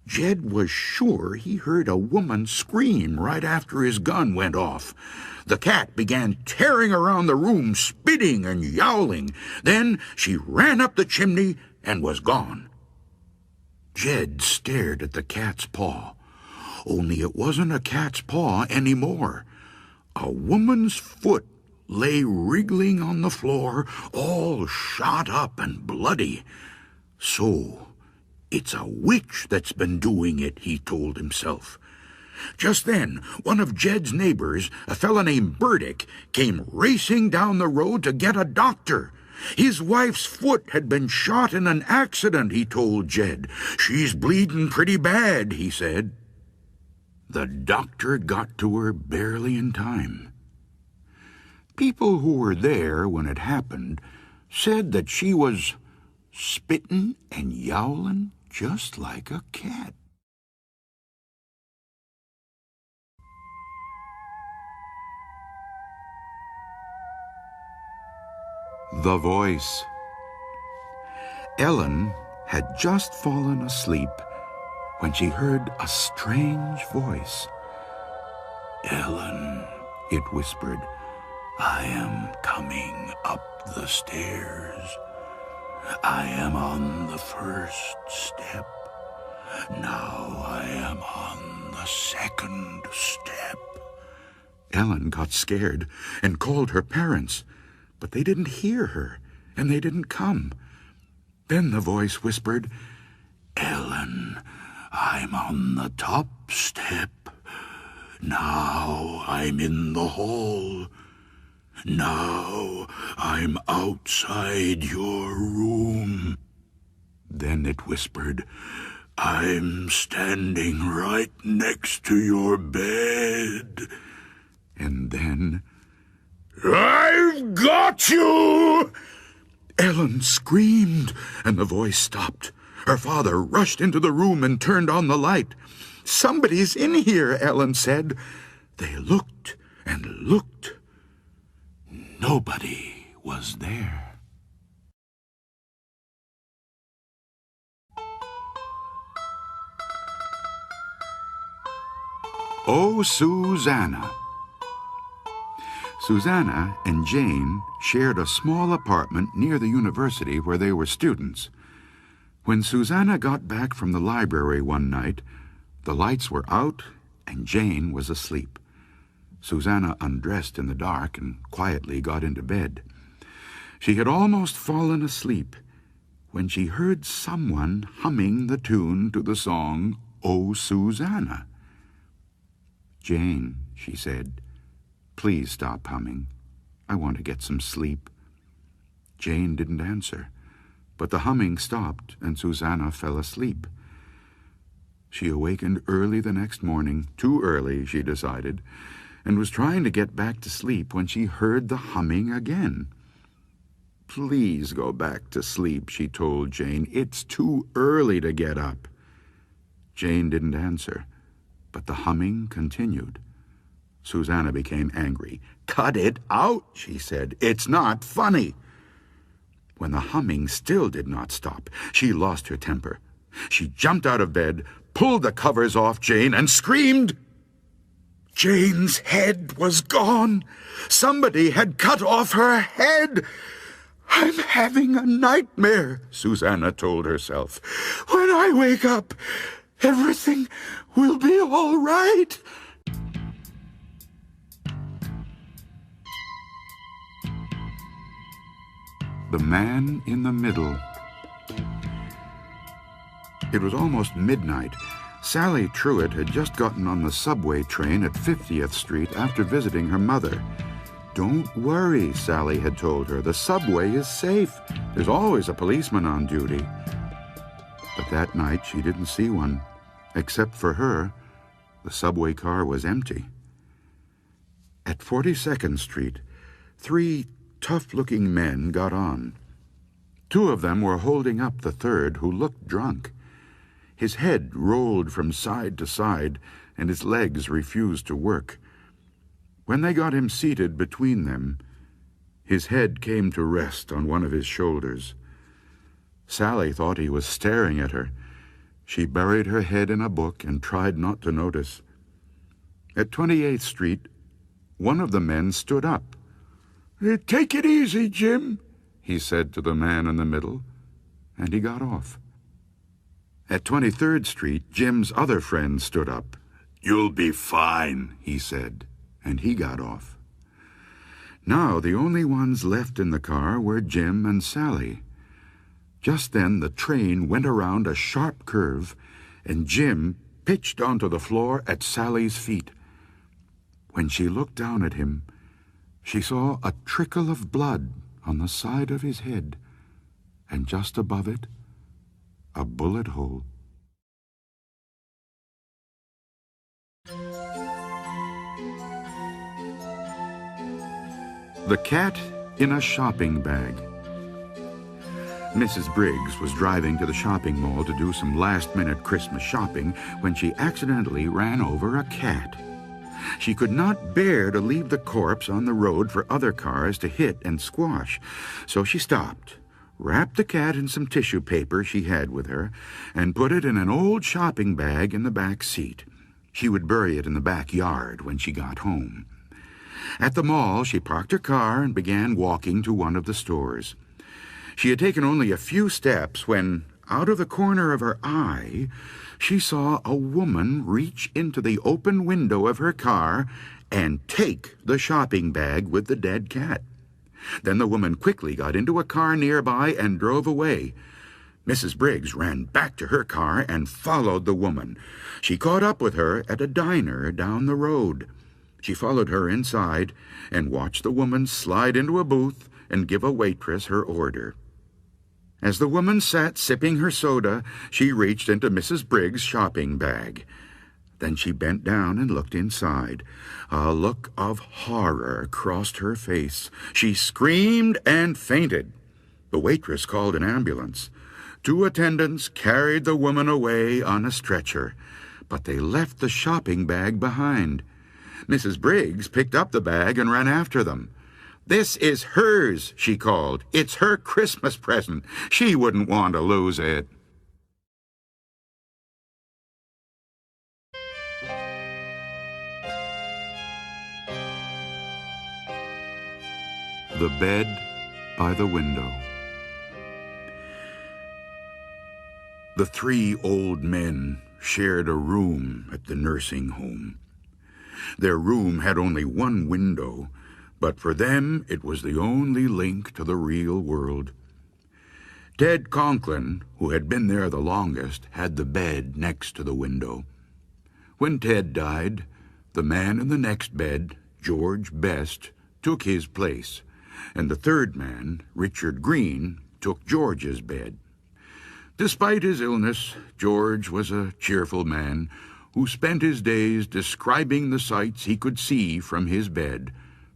Jed was sure he heard a woman scream right after his gun went off. The cat began tearing around the room, spitting and yowling. Then she ran up the chimney and was gone. Jed stared at the cat's paw, only it wasn't a cat's paw anymore. A woman's foot lay wriggling on the floor, all shot up and bloody. So, it's a witch that's been doing it, he told himself. Just then, one of Jed's neighbors, a fellow named Burdick, came racing down the road to get a doctor. His wife's foot had been shot in an accident, he told Jed. She's bleeding pretty bad, he said. The doctor got to her barely in time. People who were there when it happened said that she was spitting and yowling just like a cat. The Voice. Ellen had just fallen asleep when she heard a strange voice. "Ellen," it whispered, "I am coming up the stairs. I am on the first step. Now I am on the second step." Ellen got scared and called her parents, but they didn't hear her, and they didn't come. Then the voice whispered, "Ellen, I'm on the top step. Now I'm in the hall. Now I'm outside your room." Then it whispered, "I'm standing right next to your bed." And then, "I've got you!" Ellen screamed, and the voice stopped. Her father rushed into the room and turned on the light. "Somebody's in here," Ellen said. They looked and looked. Nobody was there. Oh, Susanna. Susanna and Jane shared a small apartment near the university where they were students. When Susanna got back from the library one night, the lights were out and Jane was asleep. Susanna undressed in the dark and quietly got into bed. She had almost fallen asleep when she heard someone humming the tune to the song, "Oh, Susanna." "Jane," she said, "please stop humming. I want to get some sleep." Jane didn't answer, but the humming stopped and Susanna fell asleep. She awakened early the next morning, too early, she decided, and was trying to get back to sleep when she heard the humming again. "Please go back to sleep," she told Jane. "It's too early to get up." Jane didn't answer, but the humming continued. Susanna became angry. "Cut it out," she said. "It's not funny." When the humming still did not stop, she lost her temper. She jumped out of bed, pulled the covers off Jane, and screamed. Jane's head was gone. Somebody had cut off her head. "I'm having a nightmare," Susanna told herself. "When I wake up, everything will be all right." The Man in the Middle. It was almost midnight. Sally Truitt had just gotten on the subway train at 50th Street after visiting her mother. "Don't worry," Sally had told her. "The subway is safe. There's always a policeman on duty." But that night she didn't see one. Except for her, the subway car was empty. At 42nd Street, 3 tough-looking men got on. 2 of them were holding up the third, who looked drunk. His head rolled from side to side, and his legs refused to work. When they got him seated between them, his head came to rest on one of his shoulders. Sally thought he was staring at her. She buried her head in a book and tried not to notice. At 28th Street, one of the men stood up. "Take it easy, Jim," he said to the man in the middle, and he got off. At 23rd Street, Jim's other friend stood up. "You'll be fine," he said, and he got off. Now the only ones left in the car were Jim and Sally. Just then the train went around a sharp curve, and Jim pitched onto the floor at Sally's feet. When she looked down at him, she saw a trickle of blood on the side of his head, and just above it, a bullet hole. The Cat in a Shopping Bag. Mrs. Briggs was driving to the shopping mall to do some last-minute Christmas shopping when she accidentally ran over a cat. She could not bear to leave the corpse on the road for other cars to hit and squash, so she stopped, wrapped the cat in some tissue paper she had with her, and put it in an old shopping bag in the back seat. She would bury it in the backyard when she got home. At the mall, she parked her car and began walking to one of the stores. She had taken only a few steps when, out of the corner of her eye, she saw a woman reach into the open window of her car and take the shopping bag with the dead cat. Then the woman quickly got into a car nearby and drove away. Mrs. Briggs ran back to her car and followed the woman. She caught up with her at a diner down the road. She followed her inside and watched the woman slide into a booth and give a waitress her order. As the woman sat sipping her soda, she reached into Mrs. Briggs' shopping bag. Then she bent down and looked inside. A look of horror crossed her face. She screamed and fainted. The waitress called an ambulance. 2 attendants carried the woman away on a stretcher, but they left the shopping bag behind. Mrs. Briggs picked up the bag and ran after them. "This is hers," she called. "It's her Christmas present. She wouldn't want to lose it." The Bed by the Window. The 3 old men shared a room at the nursing home. Their room had only one window, but for them it was the only link to the real world. Ted Conklin, who had been there the longest, had the bed next to the window. When Ted died, the man in the next bed, George Best, took his place, and the third man, Richard Green, took George's bed. Despite his illness, George was a cheerful man who spent his days describing the sights he could see from his bed: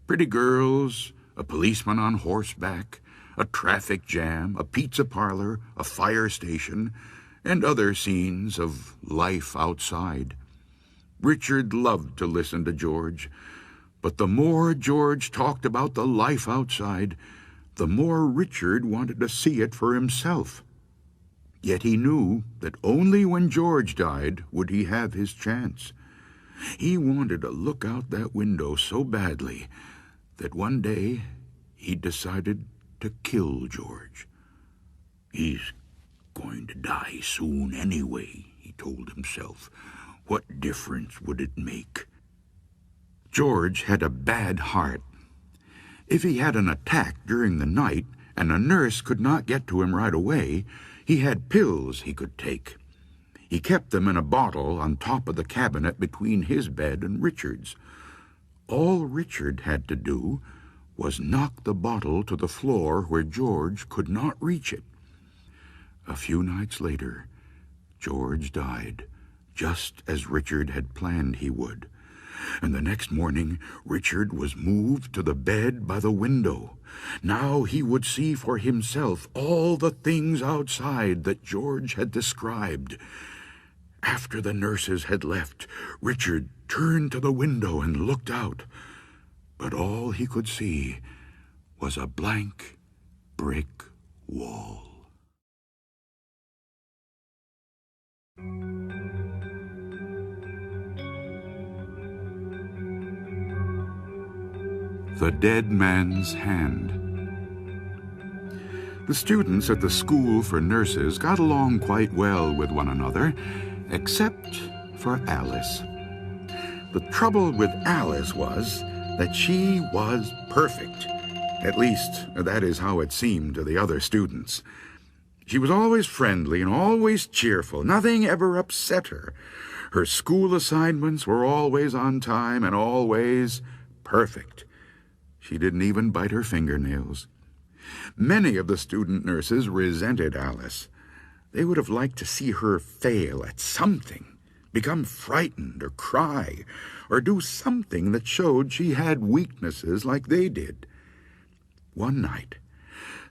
pretty girls, a policeman on horseback, a traffic jam, a pizza parlor, a fire station, and other scenes of life outside. Richard loved to listen to George, but the more George talked about the life outside, the more Richard wanted to see it for himself. Yet he knew that only when George died would he have his chance. He wanted to look out that window so badly that one day he decided to kill George. "He's going to die soon anyway," he told himself. "What difference would it make?" George had a bad heart. If he had an attack during the night and a nurse could not get to him right away, he had pills he could take. He kept them in a bottle on top of the cabinet between his bed and Richard's. All Richard had to do was knock the bottle to the floor where George could not reach it. A few nights later, George died, just as Richard had planned he would. And the next morning, Richard was moved to the bed by the window. Now he would see for himself all the things outside that George had described. After the nurses had left, Richard turned to the window and looked out. But all he could see was a blank brick wall. The Dead Man's Hand. The students at the school for nurses got along quite well with one another, except for Alice. The trouble with Alice was that she was perfect. At least, that is how it seemed to the other students. She was always friendly and always cheerful. Nothing ever upset her. Her school assignments were always on time and always perfect. She didn't even bite her fingernails. Many of the student nurses resented Alice. They would have liked to see her fail at something, become frightened or cry, or do something that showed she had weaknesses like they did. One night,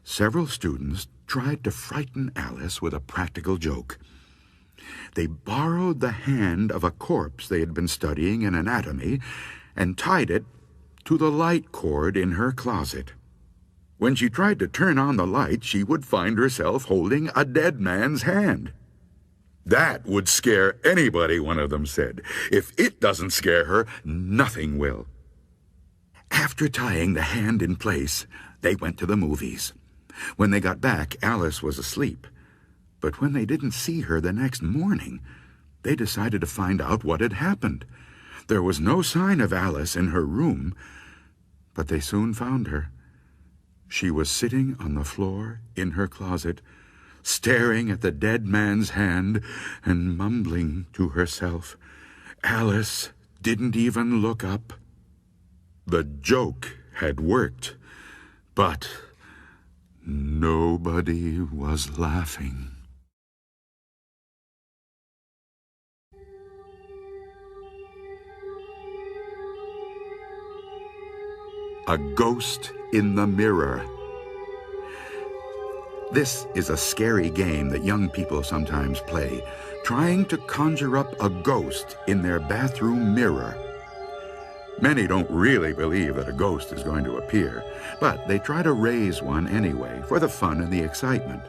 several students tried to frighten Alice with a practical joke. They borrowed the hand of a corpse they had been studying in anatomy and tied it to the light cord in her closet. When she tried to turn on the light, she would find herself holding a dead man's hand. That would scare anybody, one of them said. If it doesn't scare her, nothing will. After tying the hand in place, they went to the movies. When they got back, Alice was asleep. But when they didn't see her the next morning, they decided to find out what had happened. There was no sign of Alice in her room, but they soon found her. She was sitting on the floor in her closet, staring at the dead man's hand and mumbling to herself. Alice didn't even look up. The joke had worked, but nobody was laughing. A Ghost in the Mirror. This is a scary game that young people sometimes play, trying to conjure up a ghost in their bathroom mirror. Many don't really believe that a ghost is going to appear, but they try to raise one anyway, for the fun and the excitement.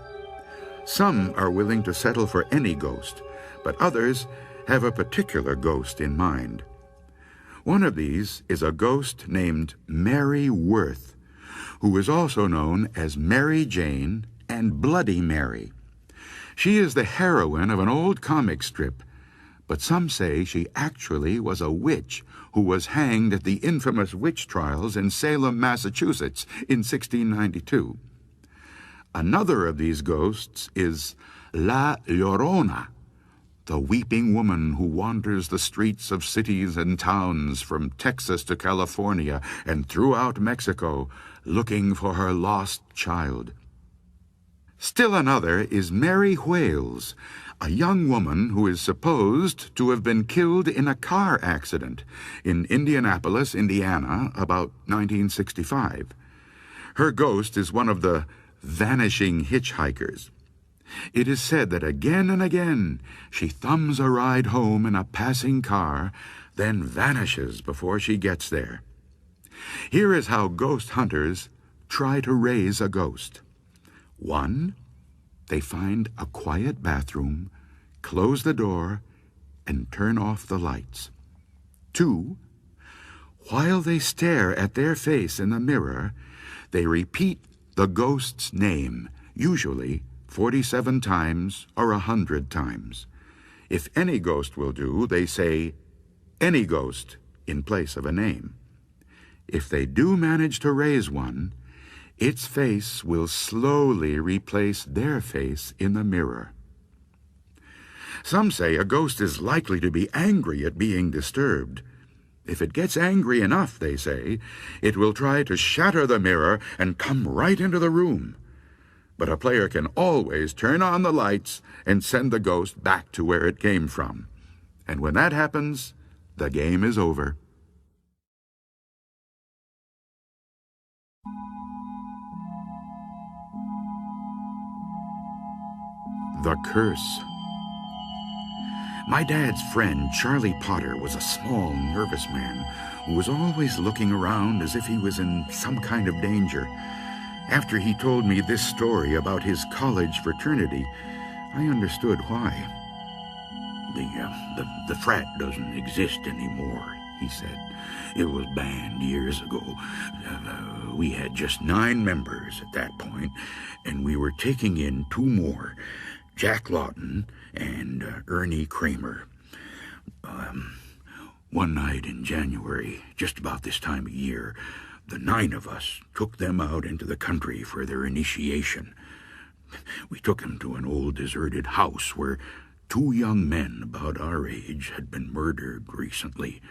Some are willing to settle for any ghost, but others have a particular ghost in mind. One of these is a ghost named Mary Worth, who is also known as Mary Jane and Bloody Mary. She is the heroine of an old comic strip, but some say she actually was a witch who was hanged at the infamous witch trials in Salem, Massachusetts in 1692. Another of these ghosts is La Llorona, the weeping woman who wanders the streets of cities and towns from Texas to California and throughout Mexico, looking for her lost child. Still another is Mary Whales, a young woman who is supposed to have been killed in a car accident in Indianapolis, Indiana, about 1965. Her ghost is one of the vanishing hitchhikers. It is said that again and again she thumbs a ride home in a passing car, then vanishes before she gets there. Here is how ghost hunters try to raise a ghost. 1, they find a quiet bathroom, close the door, and turn off the lights. 2, while they stare at their face in the mirror, they repeat the ghost's name, usually 47 times or 100 times. If any ghost will do, they say, "Any ghost," in place of a name. If they do manage to raise one, its face will slowly replace their face in the mirror. Some say a ghost is likely to be angry at being disturbed. If it gets angry enough, they say, it will try to shatter the mirror and come right into the room. But a player can always turn on the lights and send the ghost back to where it came from. And when that happens, the game is over. The Curse. My dad's friend, Charlie Potter, was a small, nervous man who was always looking around as if he was in some kind of danger. After he told me this story about his college fraternity, I understood why. The frat doesn't exist anymore, he said. It was banned years ago. We had just 9 members at that point, and we were taking in 2 more, Jack Lawton and Ernie Kramer. One night in January, just about this time of year, the 9 of us took them out into the country for their initiation. We took them to an old deserted house where 2 young men about our age had been murdered recently.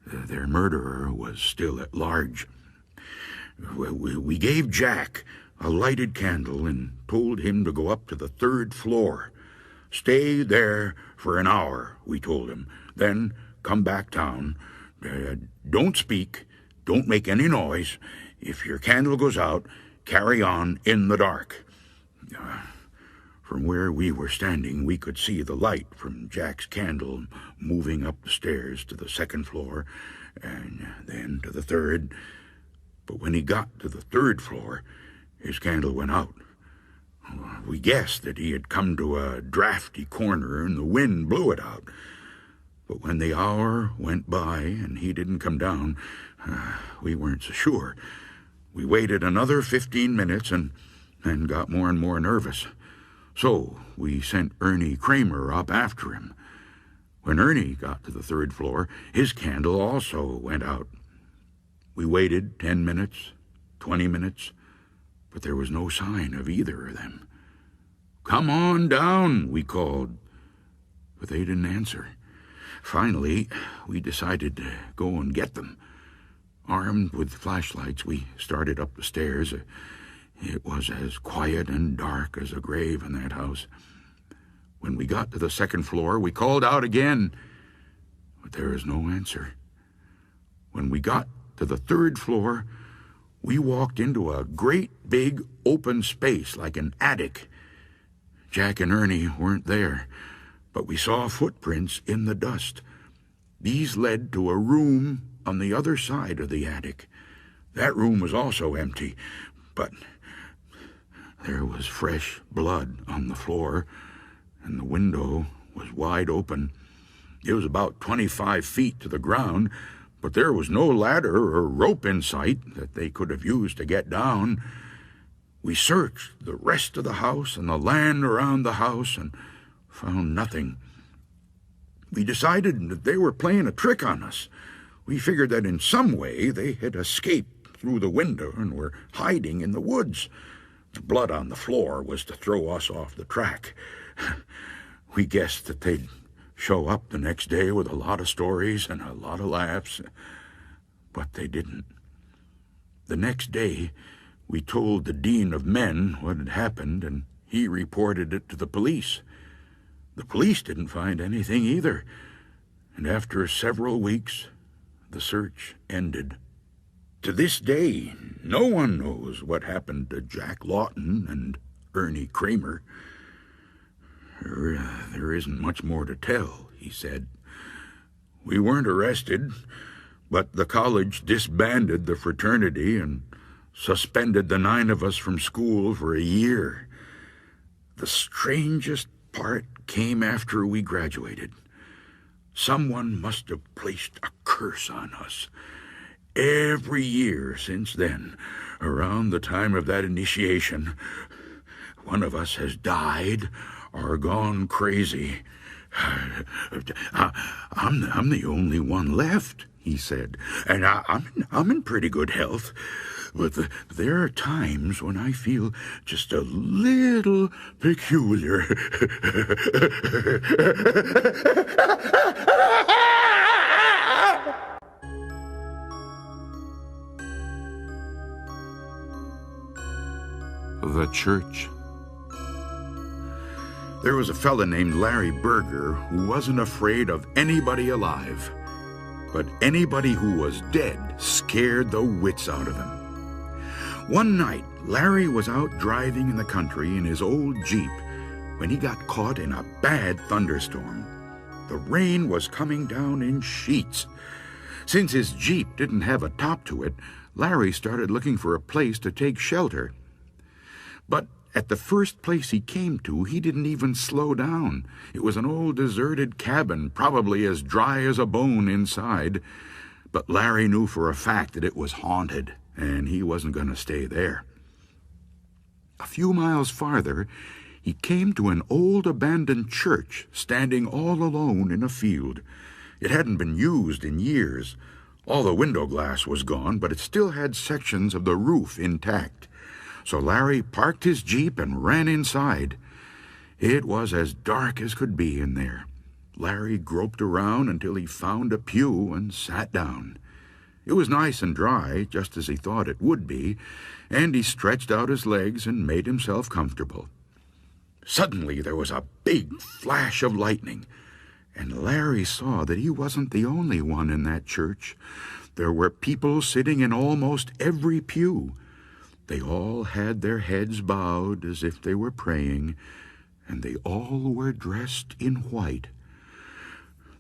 Their murderer was still at large. We gave Jack a lighted candle and told him to go up to the 3rd floor. Stay there for an hour, we told him. Then come back down. Don't speak. Don't make any noise. If your candle goes out, carry on in the dark. From where we were standing, we could see the light from Jack's candle moving up the stairs to the 2nd floor and then to the 3rd. But when he got to the 3rd floor, his candle went out. We guessed that he had come to a drafty corner and the wind blew it out. But when the hour went by and he didn't come down, we weren't so sure. We waited another 15 minutes and got more and more nervous. So we sent Ernie Kramer up after him. When Ernie got to the 3rd floor, his candle also went out. We waited 10 minutes, 20 minutes, but there was no sign of either of them. "Come on down," we called, but they didn't answer. Finally, we decided to go and get them. Armed with flashlights, we started up the stairs. It was as quiet and dark as a grave in that house. When we got to the 2nd floor, we called out again, but there was no answer. When we got to the 3rd floor, we walked into a great big open space like an attic. Jack and Ernie weren't there, but we saw footprints in the dust. These led to a room on the other side of the attic. That room was also empty, but there was fresh blood on the floor, and the window was wide open. It was about 25 feet to the ground, but there was no ladder or rope in sight that they could have used to get down. We searched the rest of the house and the land around the house and found nothing. We decided that they were playing a trick on us. We figured that in some way they had escaped through the window and were hiding in the woods. The blood on the floor was to throw us off the track. We guessed that they'd show up the next day with a lot of stories and a lot of laughs, but they didn't. The next day, we told the Dean of Men what had happened, and he reported it to the police. The police didn't find anything either, and after several weeks, the search ended. To this day, no one knows what happened to Jack Lawton and Ernie Kramer. There isn't much more to tell, he said. We weren't arrested, but the college disbanded the fraternity and suspended the 9 of us from school for a year. The strangest part came after we graduated. Someone must have placed a curse on us. Every year since then, around the time of that initiation, one of us has died or gone crazy. I'm the only one left, he said, and I'm in pretty good health. but there are times when I feel just a little peculiar. The church. There was a fella named Larry Berger who wasn't afraid of anybody alive, but anybody who was dead scared the wits out of him. One night, Larry was out driving in the country in his old Jeep when he got caught in a bad thunderstorm. The rain was coming down in sheets. Since his Jeep didn't have a top to it, Larry started looking for a place to take shelter. But at the first place he came to, he didn't even slow down. It was an old deserted cabin, probably as dry as a bone inside. But Larry knew for a fact that it was haunted, and he wasn't going to stay there. A few miles farther, he came to an old abandoned church standing all alone in a field. It hadn't been used in years. All the window glass was gone, but it still had sections of the roof intact. So Larry parked his Jeep and ran inside. It was as dark as could be in there. Larry groped around until he found a pew and sat down. It was nice and dry, just as he thought it would be, and he stretched out his legs and made himself comfortable. Suddenly there was a big flash of lightning, and Larry saw that he wasn't the only one in that church. There were people sitting in almost every pew. They all had their heads bowed as if they were praying, and they all were dressed in white.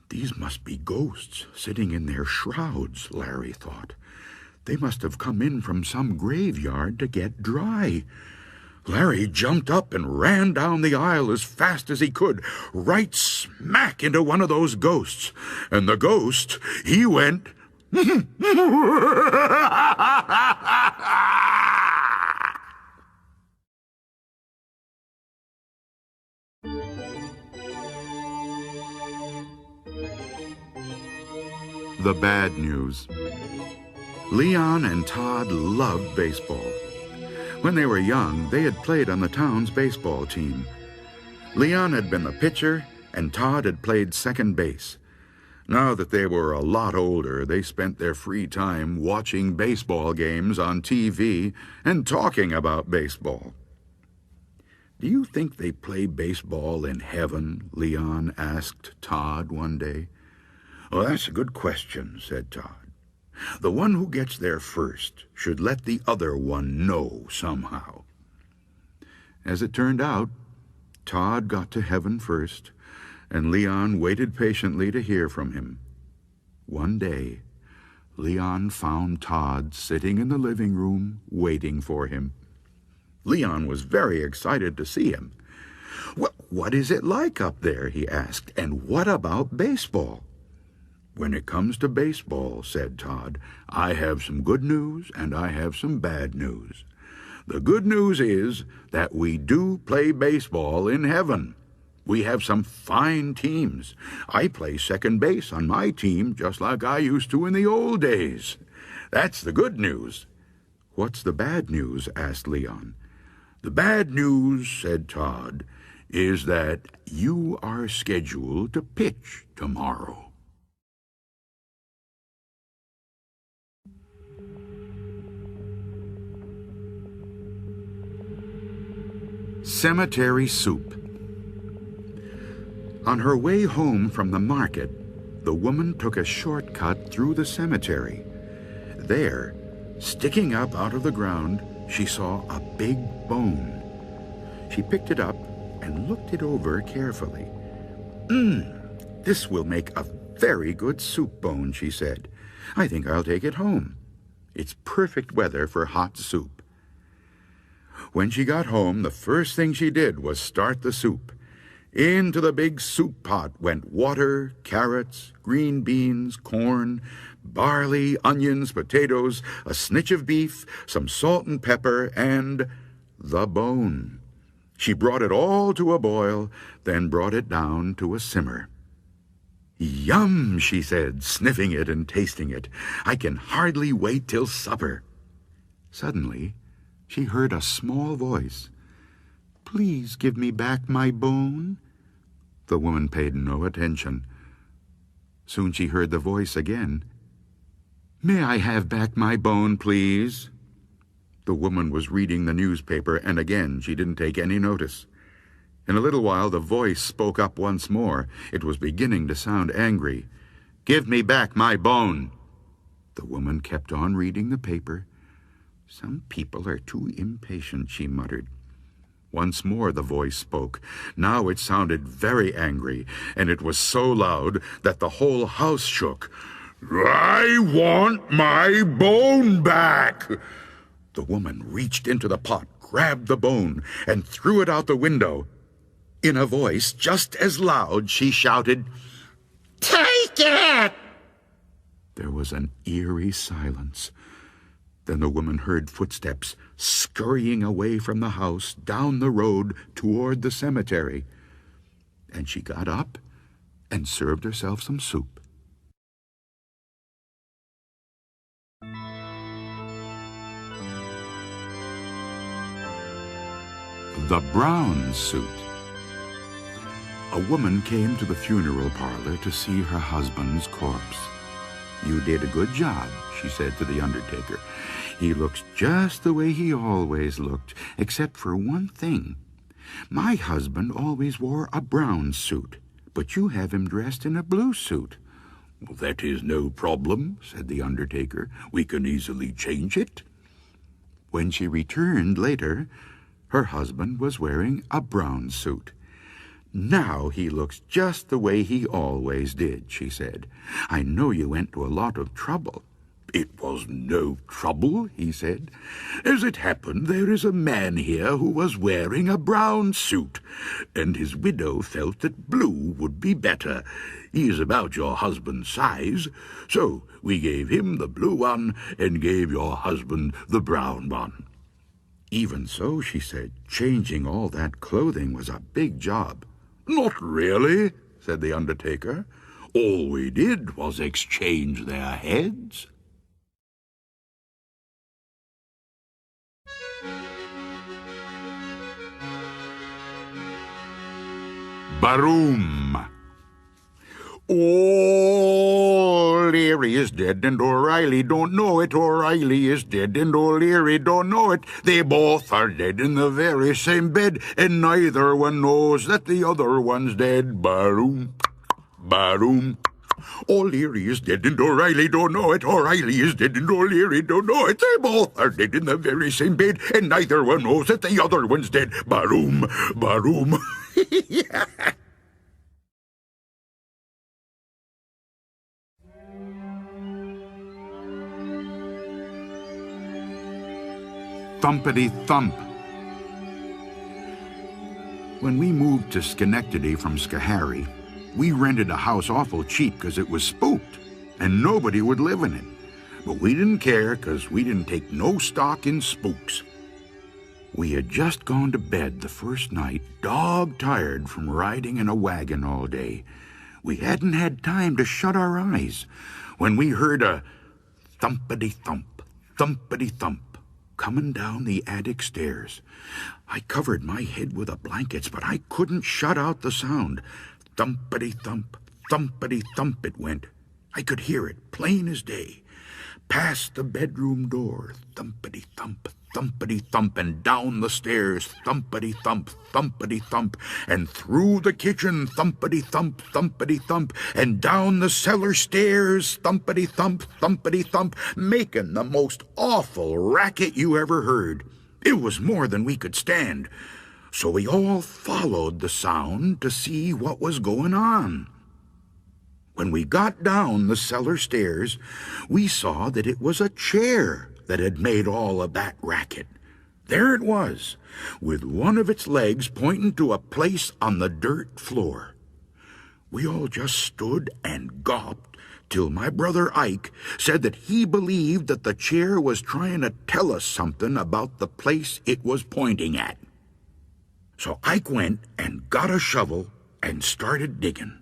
These must be ghosts sitting in their shrouds, Larry thought. They must have come in from some graveyard to get dry. Larry jumped up and ran down the aisle as fast as he could, right smack into one of those ghosts. And the ghost, he went... The bad news. Leon and Todd loved baseball. When they were young, they had played on the town's baseball team. Leon had been the pitcher, and Todd had played second base. Now that they were a lot older, they spent their free time watching baseball games on TV and talking about baseball. "Do you think they play baseball in heaven?" Leon asked Todd one day. "Well, that's a good question," said Todd. "The one who gets there first should let the other one know somehow." As it turned out, Todd got to heaven first, and Leon waited patiently to hear from him. One day, Leon found Todd sitting in the living room waiting for him. Leon was very excited to see him. What is it like up there?" he asked. "And what about baseball?" "When it comes to baseball," said Todd, "I have some good news and I have some bad news. The good news is that we do play baseball in heaven. We have some fine teams. I play second base on my team just like I used to in the old days. That's the good news." "What's the bad news?" asked Leon. "The bad news," said Todd, "is that you are scheduled to pitch tomorrow." Cemetery soup. On her way home from the market, the woman took a shortcut through the cemetery. There, sticking up out of the ground, she saw a big bone. She picked it up and looked it over carefully. This will make a very good soup bone," she said. "I think I'll take it home. It's perfect weather for hot soup." When she got home, the first thing she did was start the soup. Into the big soup pot went water, carrots, green beans, corn, barley, onions, potatoes, a snitch of beef, some salt and pepper, and the bone. She brought it all to a boil, then brought it down to a simmer. "Yum," she said, sniffing it and tasting it. "I can hardly wait till supper." Suddenly, she heard a small voice. "Please give me back my bone." The woman paid no attention. Soon she heard the voice again. "May I have back my bone, please?" The woman was reading the newspaper, and again she didn't take any notice. In a little while the voice spoke up once more. It was beginning to sound angry. "Give me back my bone." The woman kept on reading the paper. "Some people are too impatient," she muttered. Once more the voice spoke. Now it sounded very angry, and it was so loud that the whole house shook. "I want my bone back!" The woman reached into the pot, grabbed the bone, and threw it out the window. In a voice just as loud, she shouted, "Take it!" There was an eerie silence. Then the woman heard footsteps scurrying away from the house down the road toward the cemetery. And she got up and served herself some soup. The Brown Suit. A woman came to the funeral parlor to see her husband's corpse. "You did a good job," she said to the undertaker. "He looks just the way he always looked, except for one thing. My husband always wore a brown suit, but you have him dressed in a blue suit." "Well, that is no problem," said the undertaker. "We can easily change it." When she returned later, her husband was wearing a brown suit. "Now he looks just the way he always did," she said. "I know you went to a lot of trouble." "It was no trouble," he said. "As it happened, there is a man here who was wearing a brown suit, and his widow felt that blue would be better. He is about your husband's size, so we gave him the blue one and gave your husband the brown one." "Even so," she said, "changing all that clothing was a big job." "Not really," said the undertaker. "All we did was exchange their heads." Baroom. O'Leary is dead and O'Reilly don't know it. O'Reilly is dead and O'Leary don't know it. They both are dead in the very same bed, and neither one knows that the other one's dead. Baroom, baroom. O'Leary is dead and O'Reilly don't know it. O'Reilly is dead and O'Leary don't know it. They both are dead in the very same bed, and neither one knows that the other one's dead. Baroom, baroom. Thumpity thump. When we moved to Schenectady from Schoharie, we rented a house awful cheap because it was spooked, and nobody would live in it. But we didn't care because we didn't take no stock in spooks. We had just gone to bed the first night, dog-tired from riding in a wagon all day. We hadn't had time to shut our eyes when we heard a thumpity-thump, thumpity-thump, coming down the attic stairs. I covered my head with the blankets, but I couldn't shut out the sound. Thumpity-thump, thumpity-thump it went. I could hear it, plain as day. Past the bedroom door, thumpity-thump, thumpity-thump, and down the stairs, thumpity-thump, thumpity-thump, and through the kitchen, thumpity-thump, thumpity-thump, and down the cellar stairs, thumpity-thump, thumpity-thump, making the most awful racket you ever heard. It was more than we could stand, so we all followed the sound to see what was going on. When we got down the cellar stairs, we saw that it was a chair that had made all of that racket. There it was, with one of its legs pointing to a place on the dirt floor. We all just stood and gawped till my brother Ike said that he believed that the chair was trying to tell us something about the place it was pointing at. So Ike went and got a shovel and started digging.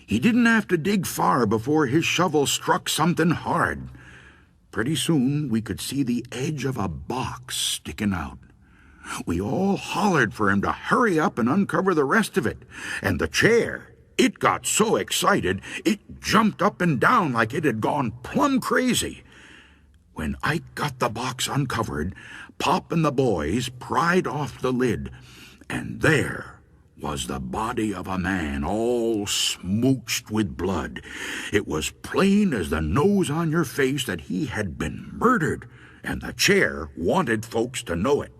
He didn't have to dig far before his shovel struck something hard. pretty soon we could see the edge of a box sticking out. We all hollered for him to hurry up and uncover the rest of it, and the chair, it got so excited, it jumped up and down like it had gone plumb crazy. When Ike got the box uncovered, Pop and the boys pried off the lid, and there was the body of a man all smooched with blood. It was plain as the nose on your face that he had been murdered, and the chair wanted folks to know it.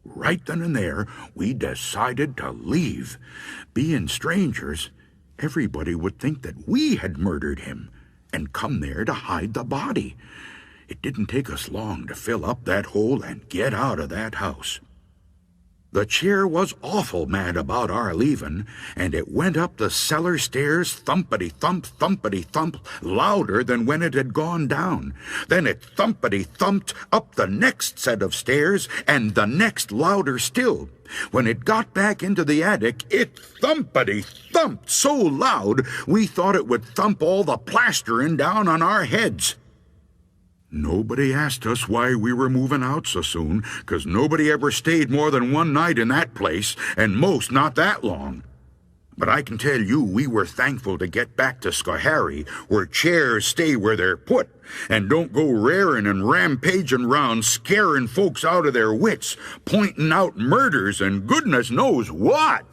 Right then and there, we decided to leave. Being strangers, everybody would think that we had murdered him and come there to hide the body. It didn't take us long to fill up that hole and get out of that house. The chair was awful mad about our leaving, and it went up the cellar stairs thumpity-thump, louder than when it had gone down. Then it thumpity-thumped up the next set of stairs, and the next louder still. When it got back into the attic, it thumpity-thumped so loud we thought it would thump all the plastering down on our heads. Nobody asked us why we were moving out so soon, 'cause nobody ever stayed more than one night in that place, and most not that long. But I can tell you we were thankful to get back to Schoharie, where chairs stay where they're put, and don't go raring and rampaging round scaring folks out of their wits, pointing out murders and goodness knows what.